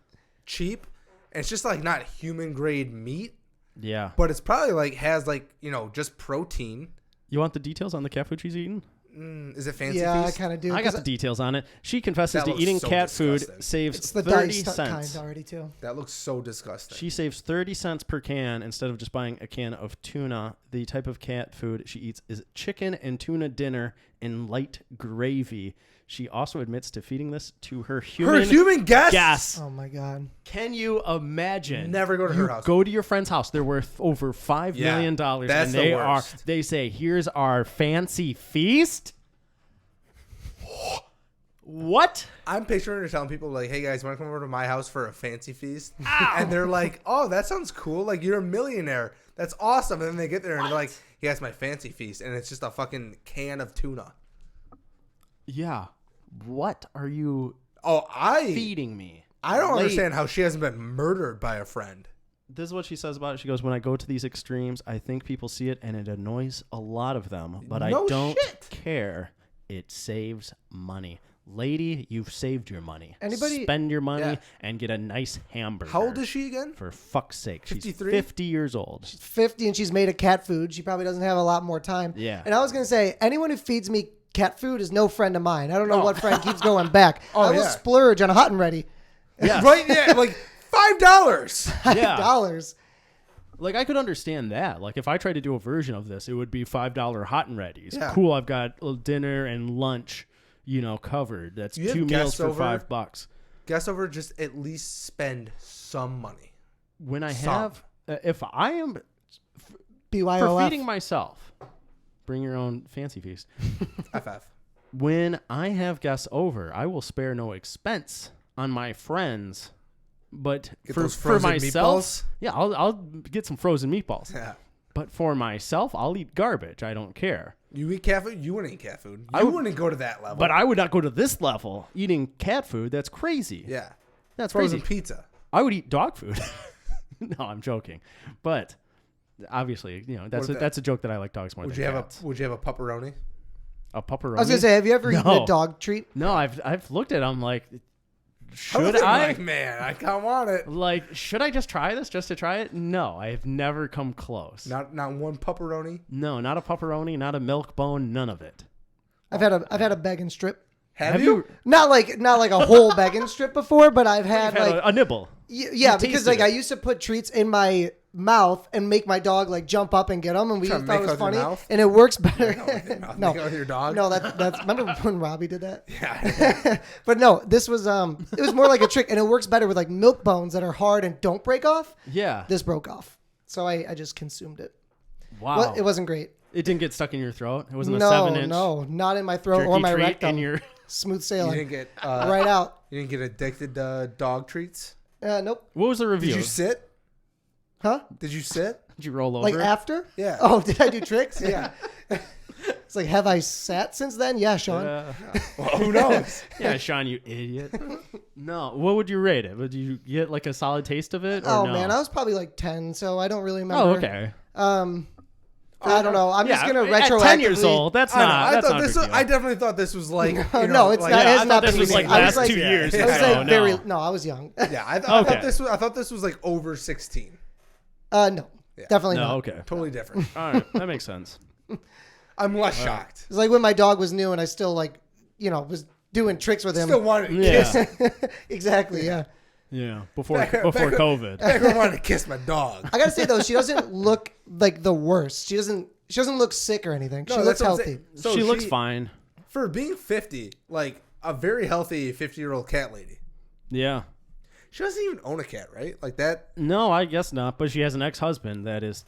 cheap. And it's just like not human grade meat, Yeah. but it's probably like has like, just protein. You want the details on the cat food she's eating? Is it fancy Yeah, I feast? kind of do. I got 'cause the details on it. She confesses That to looks eating so cat food disgusting. saves It's the 30 diced cents. kind already too. That looks so disgusting. She saves 30 cents per can instead of just buying a can of tuna. The type of cat food she eats is chicken and tuna dinner in light gravy. She also admits to feeding this to her human guests? guests. Oh my god. Can you imagine? Never go to her You house. Go to your friend's house. They're worth over $5 Yeah, million, that's and the worst. they say, "Here's our fancy feast." What? I'm picturing her telling people like, "Hey guys, want to come over to my house for a fancy feast?" And they're like, "Oh, that sounds cool. Like you're a millionaire. That's awesome." And then they get there and they're like, "Yeah, it's my fancy feast," and it's just a fucking can of tuna. Yeah. What are you Oh, feeding me? I don't Late. understand how she hasn't been murdered by a friend. This is what she says about it. She goes, when I go to these extremes, I think people see it and it annoys a lot of them, but I No don't shit. care. It saves money. Lady, you've saved your money. Anybody- Spend your money Yeah. and get a nice hamburger. How old is she again? For fuck's sake. She's 53? 50 years old. 50 and she's made a cat food. She probably doesn't have a lot more time. Yeah. And I was going to say, anyone who feeds me cat food is no friend of mine. I don't know what friend keeps going back. I will yeah. splurge on a hot and ready. Yeah. Right? Yeah. Like $5. Yeah. $5. Like, I could understand that. Like, if I tried to do a version of this, it would be $5 hot and readies. Yeah. Cool, I've got dinner and lunch, covered. That's You have 2 meals guests for over? $5. Guess over, just at least spend some money. When I Some. have, if I am for BYOF. feeding myself, bring your own fancy feast. FF. When I have guests over, I will spare no expense on my friends. But Get for those frozen myself, meatballs? yeah, I'll get some frozen meatballs. Yeah. But for myself, I'll eat garbage. I don't care. You eat cat food? You wouldn't eat cat food. I You would- wouldn't go to that level. But I would not go to this level eating cat food. That's crazy. Yeah. That's Frozen crazy. pizza. I would eat dog food. No, I'm joking. But obviously, that's a joke that I like dogs more Would than you cats. have a pepperoni? A pepperoni? I was gonna say, have you ever eaten No. a dog treat? No, I've looked at it. I'm like, I'm should like, man, I kind of want it. Like, should I just try this just to try it? No, I have never come close. Not one pepperoni. No, not a pepperoni, not a milk bone, none of it. I've had a bacon strip. Have you? Not like a whole bacon strip before, but I've had You've had like a nibble. yeah, you because tasted like it. I used to put treats in my mouth and make my dog like jump up and get them, and we Try thought to it make was it with your funny, mouth? and it works better. No. Make it with your dog? No, that's remember when Robbie did that? Yeah. But no, this was it was more like a trick, and it works better with like milk bones that are hard and don't break off. Yeah. This broke off, so I just consumed it. Wow. Well, it wasn't great. It didn't get stuck in your throat. It wasn't a No, 7-inch no, not in my throat jerky or my treat rectum. in your. Smooth You sailing, didn't get right out. You didn't get addicted to dog treats? Nope. What was the review? Did you sit? Huh? Did you sit? Did you roll over? Like after? Yeah. Oh, did I do tricks? Yeah. It's like, have I sat since then? Yeah, Sean. Well, who knows? Yeah, Sean, you idiot. No, what would you rate it? Would you get like a solid taste of it? Or Oh no? man, I was probably like 10, so I don't really remember. Oh, okay. I don't know. I'm just gonna at retroactively. 10 years old. That's I know. not. That's thought not a this big was, deal. I definitely thought this was like. No, you know, it's like, not. Yeah, It's I not thought this was beginning. like I was last like, 2 years. I was ago. like very. No. No, I was young. Yeah, I Okay. thought this was like over 16. No, Yeah. definitely No, not. okay. Totally different. All right, that makes sense. I'm less shocked. It's like when my dog was new and I still like, was doing tricks with him. Still wanted to Yeah. kiss. Exactly. Yeah. Yeah, before Back- COVID. I wanted to kiss my dog. I gotta say though, she doesn't look like the worst. She doesn't look sick or anything. She No, looks that's what I'm healthy. saying. So She looks fine. For being 50, like a very healthy 50-year-old cat lady. Yeah. She doesn't even own a cat, right? Like that. No, I guess not. But she has an ex-husband that is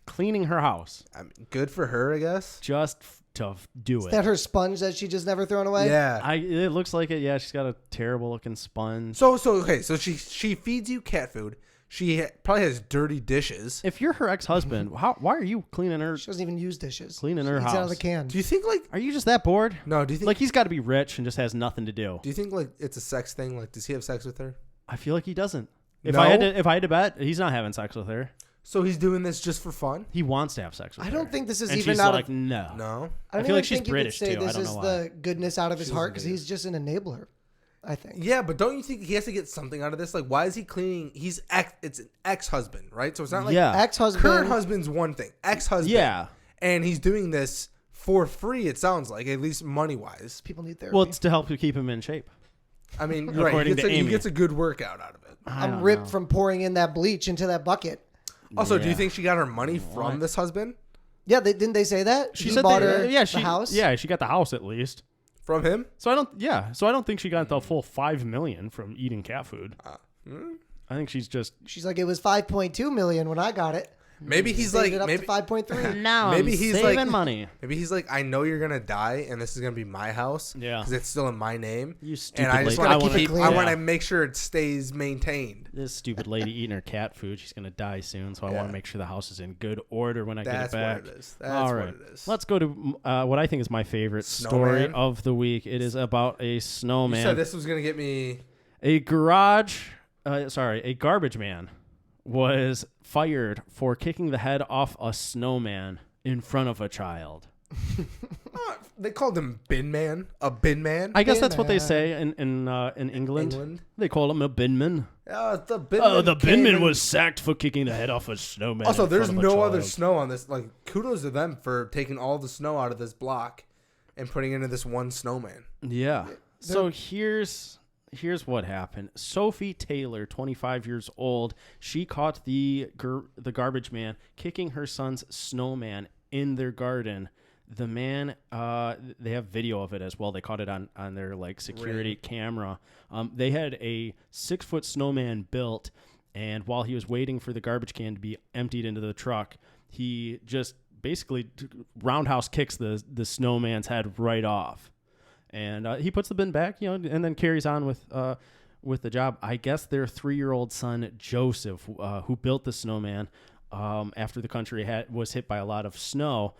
cleaning her house I mean, good for her, I guess. just to do Is it. that her sponge that she just never thrown away? Yeah. It looks like it. Yeah, she's got a terrible looking sponge. So okay. So she feeds you cat food. She probably has dirty dishes. If you're her ex-husband, why are you cleaning her She doesn't even use dishes. Cleaning She her eats out of house. the can. Do you think like? Are you just that bored? No. Do you think Like, he's got to be rich and just has nothing to do. Do you think like it's a sex thing? Like, does he have sex with her? I feel like he doesn't. If No? I had to bet, he's not having sex with her. So he's doing this just for fun? He wants to have sex with I her. don't think this is and even she's out like, of. no. No. I don't feel like even she's think British, you could say too. I this don't is know the goodness out of his She's heart an because idiot. he's just an enabler. I think. Yeah, but don't you think he has to get something out of this? Like, why is he cleaning? It's an ex-husband, right? So it's not like Yeah. Ex-husband. current husband's one thing, ex-husband. Yeah. And he's doing this for free. It sounds like, at least money-wise. People need therapy. Well, it's to help you keep him in shape. I mean, you're right. According to He Amy. gets a good workout out of it. I I'm don't ripped know. from pouring in that bleach into that bucket. Also, do you Yeah. think she got her money What? from this husband? Yeah, didn't they say that? She He said bought that- her yeah, the house. Yeah, she got the house at least. From him? So I don't think she got the full $5 million from eating cat food. I think she's just She's like, it was 5.2 million when I got it. Maybe he's Saved like, it up maybe, to 5.3. now Maybe I'm he's saving like- money. maybe he's like, I know you're gonna die, and this is gonna be my house. Yeah. Because it's still in my name. You stupid and I just lady. want to wanna keep. clean I it. want to make sure it stays maintained. This stupid lady eating her cat food. She's gonna die soon, so I want Yeah. to make sure the house is in good order when I That's get it back. what it is. That's All right, what it is. let's go to what I think is my favorite story Snowman? of the week. It is about a You snowman. said this was gonna get me. A garbage man was fired for kicking the head off a snowman in front of a child. They called him bin man. A bin man. I guess Bin that's what they man. say in England. England. They call him a binman. The bin Oh, man the came binman in- was sacked for kicking the head off a snowman. Also, in there's front of a no other child. snow on this. Like, kudos to them for taking all the snow out of this block and putting it into this one snowman. Yeah. So here's here's what happened. Sophie Taylor, 25 years old, she caught the garbage man kicking her son's snowman in their garden. The man, they have video of it as well. They caught it on their like security camera. They had a 6-foot snowman built, and while he was waiting for the garbage can to be emptied into the truck, he just basically roundhouse kicks the snowman's head right off. And he puts the bin back, and then carries on with the job. I guess their 3-year-old son, Joseph, who built the snowman after the country was hit by a lot of snow,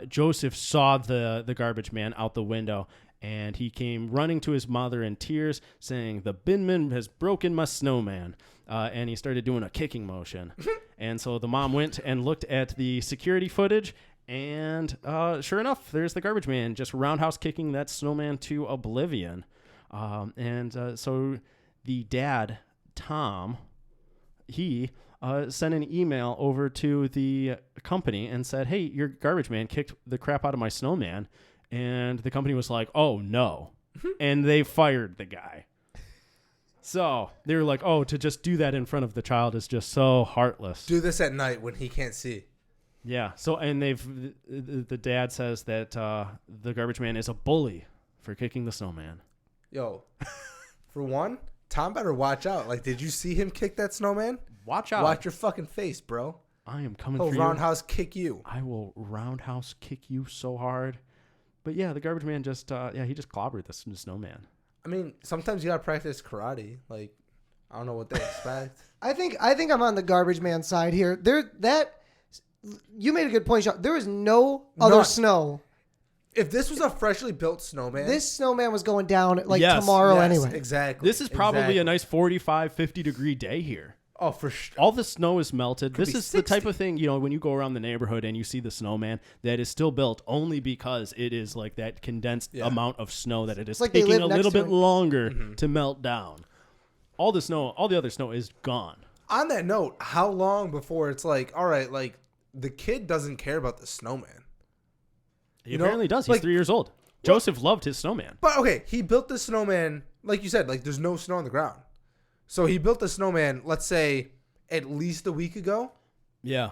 Joseph saw the garbage man out the window, and he came running to his mother in tears, saying, "The binman has broken my snowman." And he started doing a kicking motion. And so the mom went and looked at the security footage, and sure enough, there's the garbage man just roundhouse kicking that snowman to oblivion. So the dad, Tom, he sent an email over to the company and said, "Hey, your garbage man kicked the crap out of my snowman." And the company was like, "Oh, no." And they fired the guy. So they were like, "Oh, to just do that in front of the child is just so heartless." Do this at night when he can't see. Yeah. So, and the dad says that the garbage man is a bully for kicking the snowman. Yo, for one, Tom better watch out. Like, did you see him kick that snowman? Watch out. Watch your fucking face, bro. I am coming He'll for you. roundhouse kick you. I will roundhouse kick you so hard. But yeah, the garbage man just, he just clobbered the snowman. I mean, sometimes you gotta practice karate. Like, I don't know what they expect. I think I'm on the garbage man side here. You made a good point, Sean. There is no other snow. If this was a freshly built snowman, This snowman was going down Yes, tomorrow yes, anyway. Exactly. This is probably a nice 45, 50-degree day here. Oh, for sure. All the snow is melted. This be is the type 60. of thing, when you go around the neighborhood and you see the snowman that is still built only because it is like that condensed amount of snow that it is like they taking live a next little to bit it. longer to melt down. All the other snow is gone. On that note, how long before it's like, all right, like the kid doesn't care about the snowman? He apparently does. He's like- 3 years old. Joseph loved his snowman. But okay, he built the snowman, like you said, like there's no snow on the ground. So he built the snowman, let's say, at least a week ago. Yeah.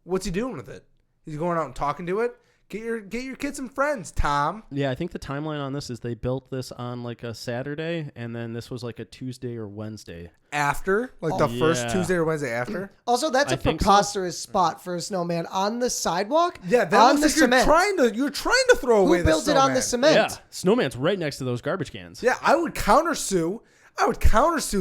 What's he doing with it? He's going out and talking to it? Get your kids some friends, Tom. Yeah, I think the timeline on this is they built this on like a Saturday, and then this was like a Tuesday or Wednesday. After? Like the first Yeah. Tuesday or Wednesday after? Also, that's I a think so. preposterous spot for a snowman on the sidewalk. Yeah, that on looks the like cement. you're trying to throw away Who the built it on the snowman. cement? Yeah. Snowman's right next to those garbage cans. Yeah, I would countersue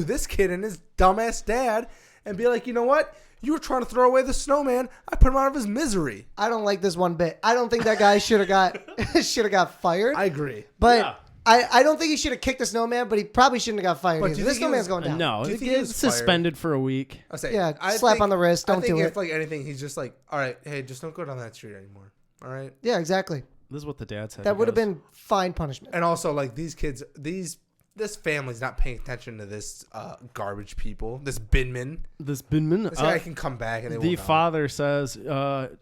this kid and his dumbass dad and be like, you know what? You were trying to throw away the snowman. I put him out of his misery. I don't like this one bit. I don't think that guy should have got fired. I agree. But Yeah. I don't think he should have kicked the snowman, but he probably shouldn't have got fired. But do Either. you This think he snowman's was- going down. No, Do you it think he gets was fired? suspended for a week. I say, Yeah, I slap think- on the wrist, don't I think do if it. like anything, he's just like, all right, hey, just don't go down that street anymore. All right. Yeah, exactly. This is what the dad said. That he would have goes, been fine punishment. And also, like these kids, this family's not paying attention to this garbage people, this binman. This binman. This guy can come back and they The won't know. father says,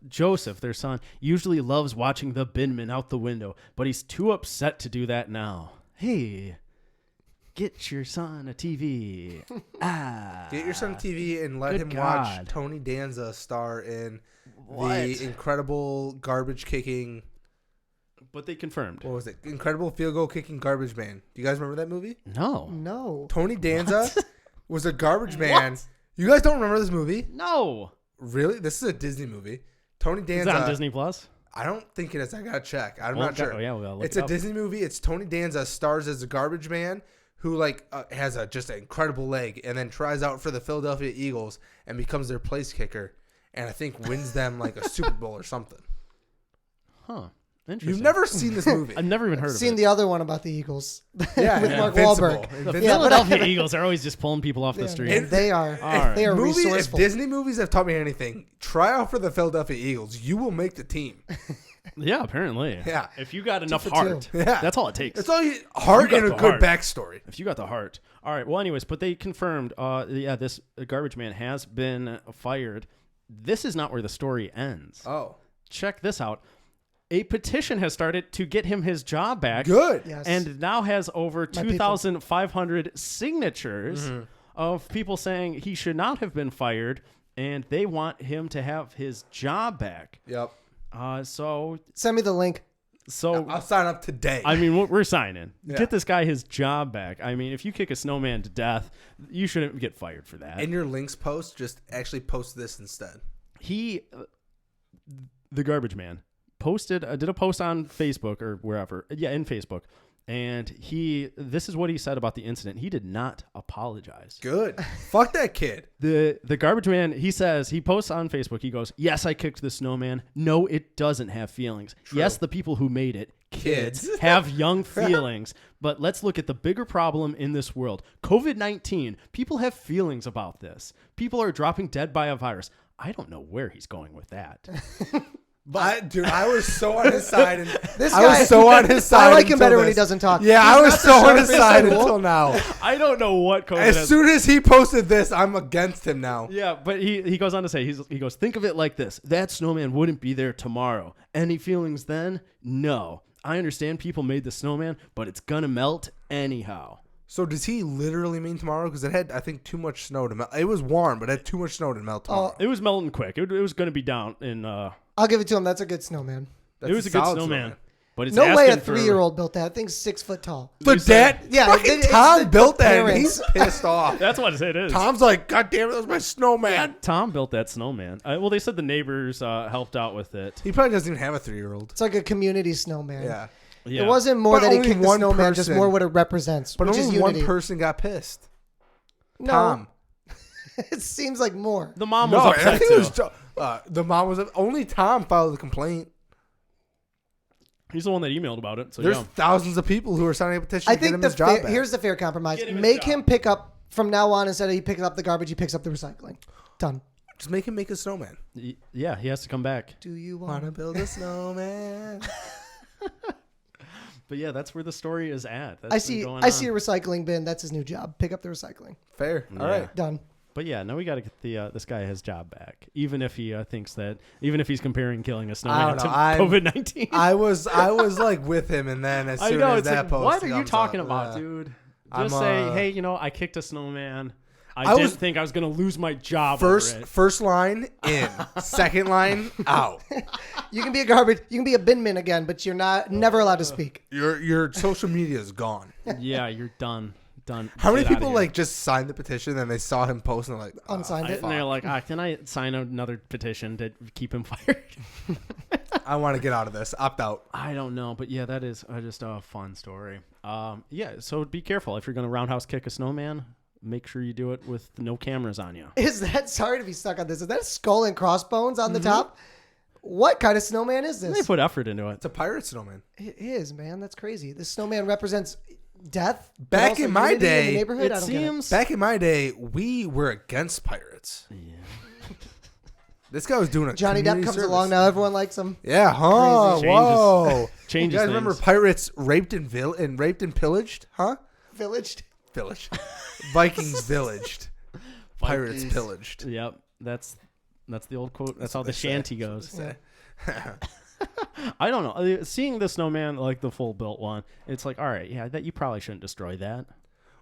Joseph, their son, usually loves watching the binman out the window, but he's too upset to do that now. Hey, get your son a TV. Get your son TV and let Good him God. watch Tony Danza star in What? the incredible garbage kicking. But they confirmed. What was it? Incredible field goal kicking garbage man. Do you guys remember that movie? No. No. Tony Danza was a garbage man. You guys don't remember this movie? No. Really? This is a Disney movie. Tony Is Danza. that on Disney Plus? I don't think it is. I gotta check. I'm Well, not sure. oh, yeah, we'll look It's it a up. Disney movie. It's Tony Danza stars as a garbage man who has just an incredible leg and then tries out for the Philadelphia Eagles and becomes their place kicker and I think wins them like a Super Bowl or something. Huh. Interesting. You've never seen this movie. I've never even heard of Seen it. the other one about the Eagles. Yeah, with yeah. Mark Invincible. Wahlberg. The Invincible. Yeah, but Philadelphia Eagles are always just pulling people off the street. Man, they are. right. They are If resourceful. Disney movies have taught me anything, try out for the Philadelphia Eagles. You will make the team. Yeah, apparently. Yeah. If you got enough for heart, two. Yeah. that's all it takes. It's all heart You got and a the good heart. backstory. If you got the heart. All right. Well, anyways, but they confirmed, this garbage man has been fired. This is not where the story ends. Oh. Check this out. a petition has started to get him his job back. Good. Yes. And now has over people. 2,500 signatures of people saying he should not have been fired, and they want him to have his job back. Yep. So Send me the link. I'll sign up today. I mean, we're signing. Yeah. Get this guy his job back. I mean, if you kick a snowman to death, you shouldn't get fired for that. In your links post, just actually post this instead. He, the garbage man, did a post on Facebook or wherever. Yeah, in Facebook. And this is what he said about the incident. He did not apologize. Good. Fuck that kid. The garbage man, he posts on Facebook, he goes, yes, I kicked the snowman. No, it doesn't have feelings. True. Yes, the people who made it, Kids. have young feelings. But let's look at the bigger problem in this world. COVID-19, people have feelings about this. People are dropping dead by a virus. I don't know where he's going with that. I was so on his side. And This I guy, was so on his side. I like him until better when he this. doesn't talk. Yeah, He's I was not so the on his sharpest side tool. until now. I don't know what COVID As has. soon as he posted this, I'm against him now. Yeah, but he goes on to say, he goes, think of it like this. That snowman wouldn't be there tomorrow. Any feelings then? No. I understand people made the snowman, but it's going to melt anyhow. So does he literally mean tomorrow? Because it had, I think, too much snow to melt. It was warm, but it had too much snow to melt tomorrow. It was melting quick. It was going to be down in... I'll give it to him. That's a good snowman. That's it was a good solid snowman. But it's No way a asking for- 3-year-old built that. That thing's 6 foot tall. But that, Yeah, fucking it's Tom the built that, and parents. he's pissed off. That's what it is. Tom's like, God damn it, that was my snowman. Tom built that snowman. Well, they said the neighbors helped out with it. He probably doesn't even have a 3-year-old. It's like a community snowman. Yeah. Yeah. It wasn't more But that he only kicked the one snowman, just person. more what it represents, But which is only one unity. person got pissed. No, Tom. it seems like more. The mom was No, I upset think it too. was the mom was only Tom filed the complaint. He's the one that emailed about it. So There's yeah. thousands of people who are signing a petition I to get think him the his job back. here's the fair compromise. Get him his Make job. him pick up from now on, instead of he picking up the garbage, he picks up the recycling. Done. Just make him make a snowman. Yeah, he has to come back. Do you Wanna want build a snowman? But yeah, that's where the story is at. That's I been see going I see a on. recycling bin. That's his new job. Pick up the recycling. Fair. All Yeah. right. Done. But yeah, now we got to get this guy his job back. Even if he thinks that, even if he's comparing killing a snowman don't to know. I'm- COVID-19. I was like with him, and then as I soon know. as It's that like, post what are you comes talking up, about, yeah. dude? I'm, Just say, hey, I kicked a snowman. I I didn't was- think I was going to lose my job First over it. first line in, second line out. You can be a garbage. You can be a bin man again, but you're never allowed to speak. Your social media is gone. Yeah, you're done. How many Get outta people here. like just signed the petition and they saw him post and they're like Unsigned it. And they're like, can I sign another petition to keep him fired? I want to get out of this. Opt out. I don't know, but yeah, that is just a fun story. Yeah, so be careful if you're going to roundhouse kick a snowman. Make sure you do it with no cameras on you. Is that, sorry to be stuck on this, is that skull and crossbones on the top? What kind of snowman is They this? put effort into it. It's a pirate snowman. It is, man. That's crazy. This snowman represents death. but Back also in my unity in the day, neighborhood? It I don't get seems. Back in my day, we were against pirates. Yeah. This guy was doing a Johnny Depp community comes service. along now. Everyone likes him. Yeah, huh? Crazy. Whoa. Changes You guys remember things. pirates raped and pillaged? Huh? Villaged. Villaged. Vikings villaged. Pirates pillaged. Yep, that's the old quote. That's how the shanty goes. Say. I don't know. Seeing the snowman, like the full built one, it's like, all right, yeah, that you probably shouldn't destroy that.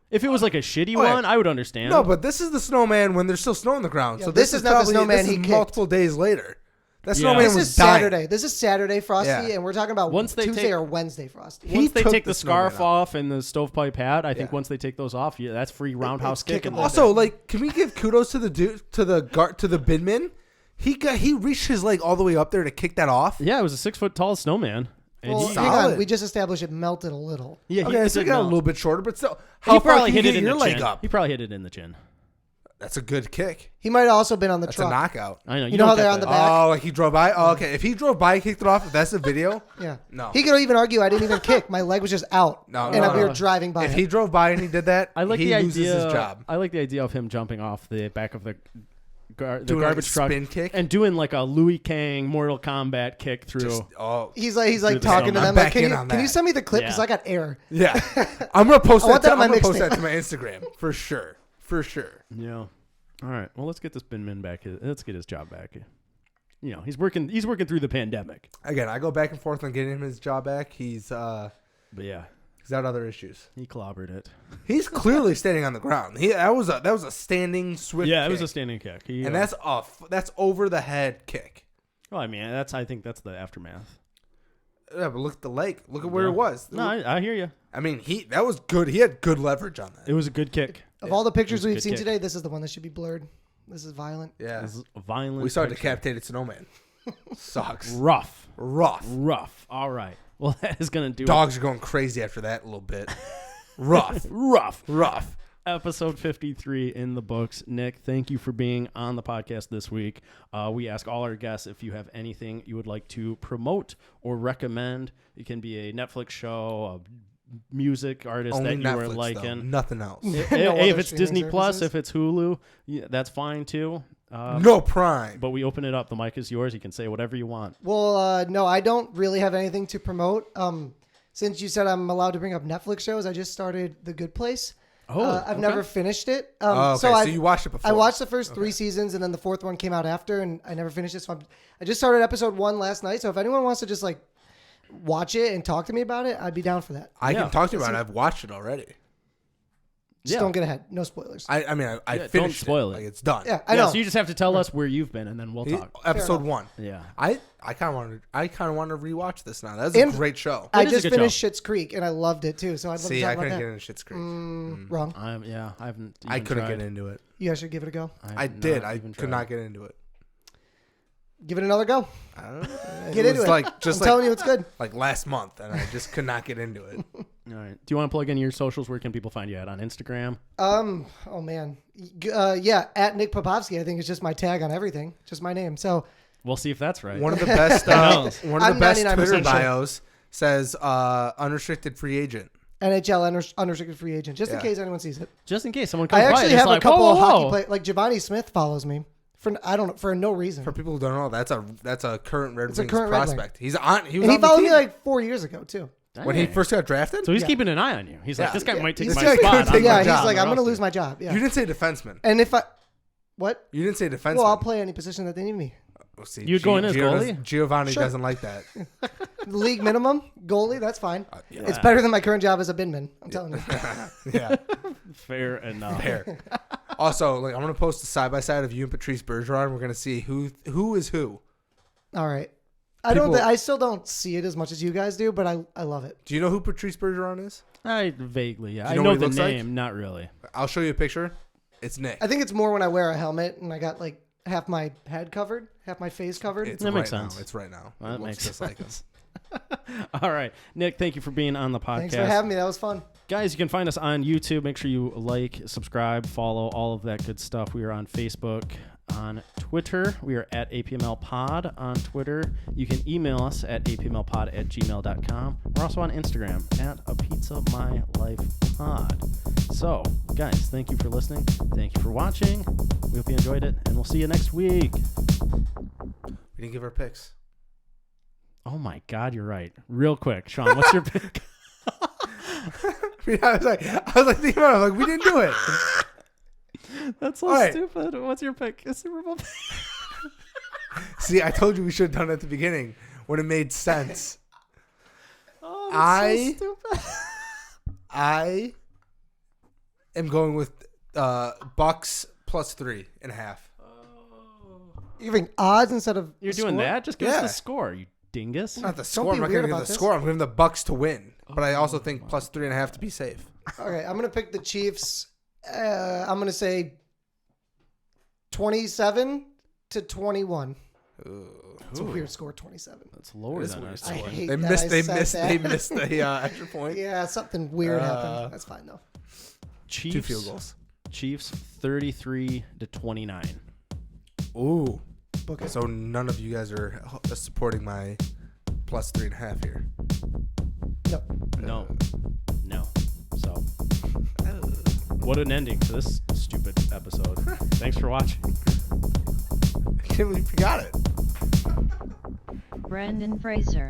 If it was like a shitty Oh, yeah. one, I would understand. No, but this is the snowman when there's still snow on the ground. Yeah, so this is not the probably, snowman this he is kicked. multiple days later. That Yeah. snowman This was is dying. Saturday. This is Saturday, Frosty, Yeah. and we're talking about Once they Tuesday take- or Wednesday, Frosty. He once they took take the the scarf snowman off and the stovepipe hat, I think Yeah. once they take those off, yeah, that's free roundhouse it's kick. kickable. Also, like, can we give kudos to the dude to the binman? He reached his leg all the way up there to kick that off. yeah, it was a 6 foot tall snowman. And Well, he, hang on. Solid. We just established it melted a little. yeah, Okay, so did it got a melt. little bit shorter, but still, He how far probably can you hit it get in your the leg chin. up? He probably hit it in the chin. That's a good kick. He might have also been on the That's truck. a knockout. I know. You know how don't they're get on the that. back? Oh, like he drove by? Oh, okay. If he drove by and kicked it off, if that's the video, Yeah. No. He could even argue I didn't even kick. My leg was just out. No, And no, we no. were driving by if it. he drove by and he did that, I like he the loses idea. his job. I like the idea of him jumping off the back of the Doing like a garbage truck spin kick? and doing like a Louis Kang Mortal Kombat kick through. Just, He's like Through the talking to snowman. them. I'm Like, back can in you on can you that. send me the clip? Because Yeah. I got air. yeah. I'm gonna post I want that on my I'm gonna post mixtape. that to my Instagram for sure. For sure. Yeah. All right. Well, let's get this bin man back. Let's get his job back. he's working through the pandemic. Again, I go back and forth on getting him his job back. He's But yeah, he's got other issues. he clobbered it. He's clearly standing on the ground. That was a standing swift. Yeah, it kick. was a standing kick. And that's over the head kick. Well, I mean, I think that's the aftermath. Yeah, but look at the leg. Look at where it was. No, I hear you. I mean, that was good. He had good leverage on that. It was a good kick. Of all the pictures It was a we've good seen kick. today, this is the one that should be blurred. This is violent. Yeah. This is a violent. We saw a picture. decapitated snowman. Sucks. Rough. Rough. All right. Well, that is gonna do Dogs are going crazy after that a little bit. Rough. it. Rough. Episode Episode 53 in the books. Nick, thank you for being on the podcast this week. We ask all our guests if you have anything you would like to promote or recommend. It can be a Netflix show, a music artist Only that you Netflix, are liking. though. Nothing else. If other it's Disney streaming Plus, services? if it's Hulu, that's fine too. No Prime. But we open it up. The mic is yours. You can say whatever you want. Well, no, I don't really have anything to promote. Since you said I'm allowed to bring up Netflix shows, I just started The Good Place. I've never finished it. Okay, so you watched it before. I watched the first 3 seasons, and then the 4th one came out after, and I never finished it. So I just started episode 1 last night. So if anyone wants to just like watch it and talk to me about it, I'd be down for that. I Yeah. can talk to you about it. I've watched it already. Just don't get ahead. No spoilers. I mean, I don't finished spoil it. Like, it's done. Yeah, I know. So you just have to tell us where you've been, and then we'll talk. Episode enough. 1. Yeah. I kind of want to rewatch this now. That's a And- great show. I It is a just good finished show. Schitt's Creek, and I loved it too. So I'd love See, to I talk couldn't about get that. into Schitt's Creek. Wrong. I haven't. I even couldn't tried. get into it. You guys should give it a go. I did. not I even could tried. not get into it. Give it another go. I don't know. Get It into was it. like just I'm telling you, it's good. like last month, and I just could not get into it. All right. Do you want to plug in your socials? Where can people find you at on Instagram? Oh man. Yeah, at Nick Popovsky. I think it's just my tag on everything. Just my name. So We'll see if that's right. One of the best, one of I'm the best 99% Twitter sure. bios says unrestricted free agent. NHL unrestricted free agent. Just in Yeah. case anyone sees it. Just in case someone comes I by actually and is have like, a couple whoa, of whoa, hockey whoa. players. Like Giovanni Smith follows me for no reason. For people who don't know, that's a current Red It's a Wings current Red Wing. prospect. He was and he on the followed team me like 4 years ago too. when he Dang. first got drafted. So he's Yeah. keeping an eye on you. He's like, Yeah. this guy might take He's my like, spot. take on my the- yeah, job. he's like, on I'm the gonna roster. lose my job. Yeah. You didn't say defenseman. And if I what? You didn't say defenseman. Well, I'll play any position that they need me. Oh, see, You'd go in as goalie? Giovanni Sure. doesn't like that. League minimum goalie. That's fine. Yeah. It's better than my current job as a binman. I'm telling you. Yeah. Fair enough. Fair. Also, like I'm gonna post a side by side of you and Patrice Bergeron. We're gonna see who is who. All right. People- I still don't see it as much as you guys do, but I love it. Do you know who Patrice Bergeron is? I vaguely, yeah. Do I you know know what he the looks like? name, not really. I'll show you a picture. It's Nick. I think it's more when I wear a helmet and I got like half my head covered, half my face covered. It's That makes right sense. Now. It's right now. Well, It that looks makes just like him. sense. All right. Nick, thank you for being on the podcast. Thanks for having me. That was fun. Guys, you can find us on YouTube. Make sure you like, subscribe, follow, all of that good stuff. We are on Facebook, on Twitter. We are at APML Pod on Twitter. You can email us at apmlpod@gmail.com. We're also on Instagram at A Pizza My Life Pod. So, guys, thank you for listening. Thank you for watching. We hope you enjoyed it, and we'll see you next week. We didn't give our picks. Oh my God, you're right. Real quick, Sean, what's your pick? I was like thinking about it. I'm like, we didn't do it. That's so All right. stupid. What's your pick? A Super Bowl pick? See, I told you we should have done it at the beginning when it made sense. Oh, that's so stupid. I am going with Bucks plus 3.5. You're giving odds instead of You're a doing score? that? Just give us Yeah. the score, you dingus. Not the Don't score. be I'm not weird going to give about the this. score. I'm giving the Bucks to win. But I also think plus 3.5 to be safe. Okay, I'm gonna pick the Chiefs. I'm gonna say 27-21. It's a weird score, 27. That's lower than weird. us. I hate They that missed. I They said missed. that. They missed the extra point. Yeah, something weird happened. That's fine though. Chiefs, 2 field goals. Chiefs 33-29. Ooh. Book it. So none of you guys are supporting my plus 3.5 here. No. No. So, what an ending to this stupid episode. Thanks for watching. I can't believe you got it. Brendan Fraser.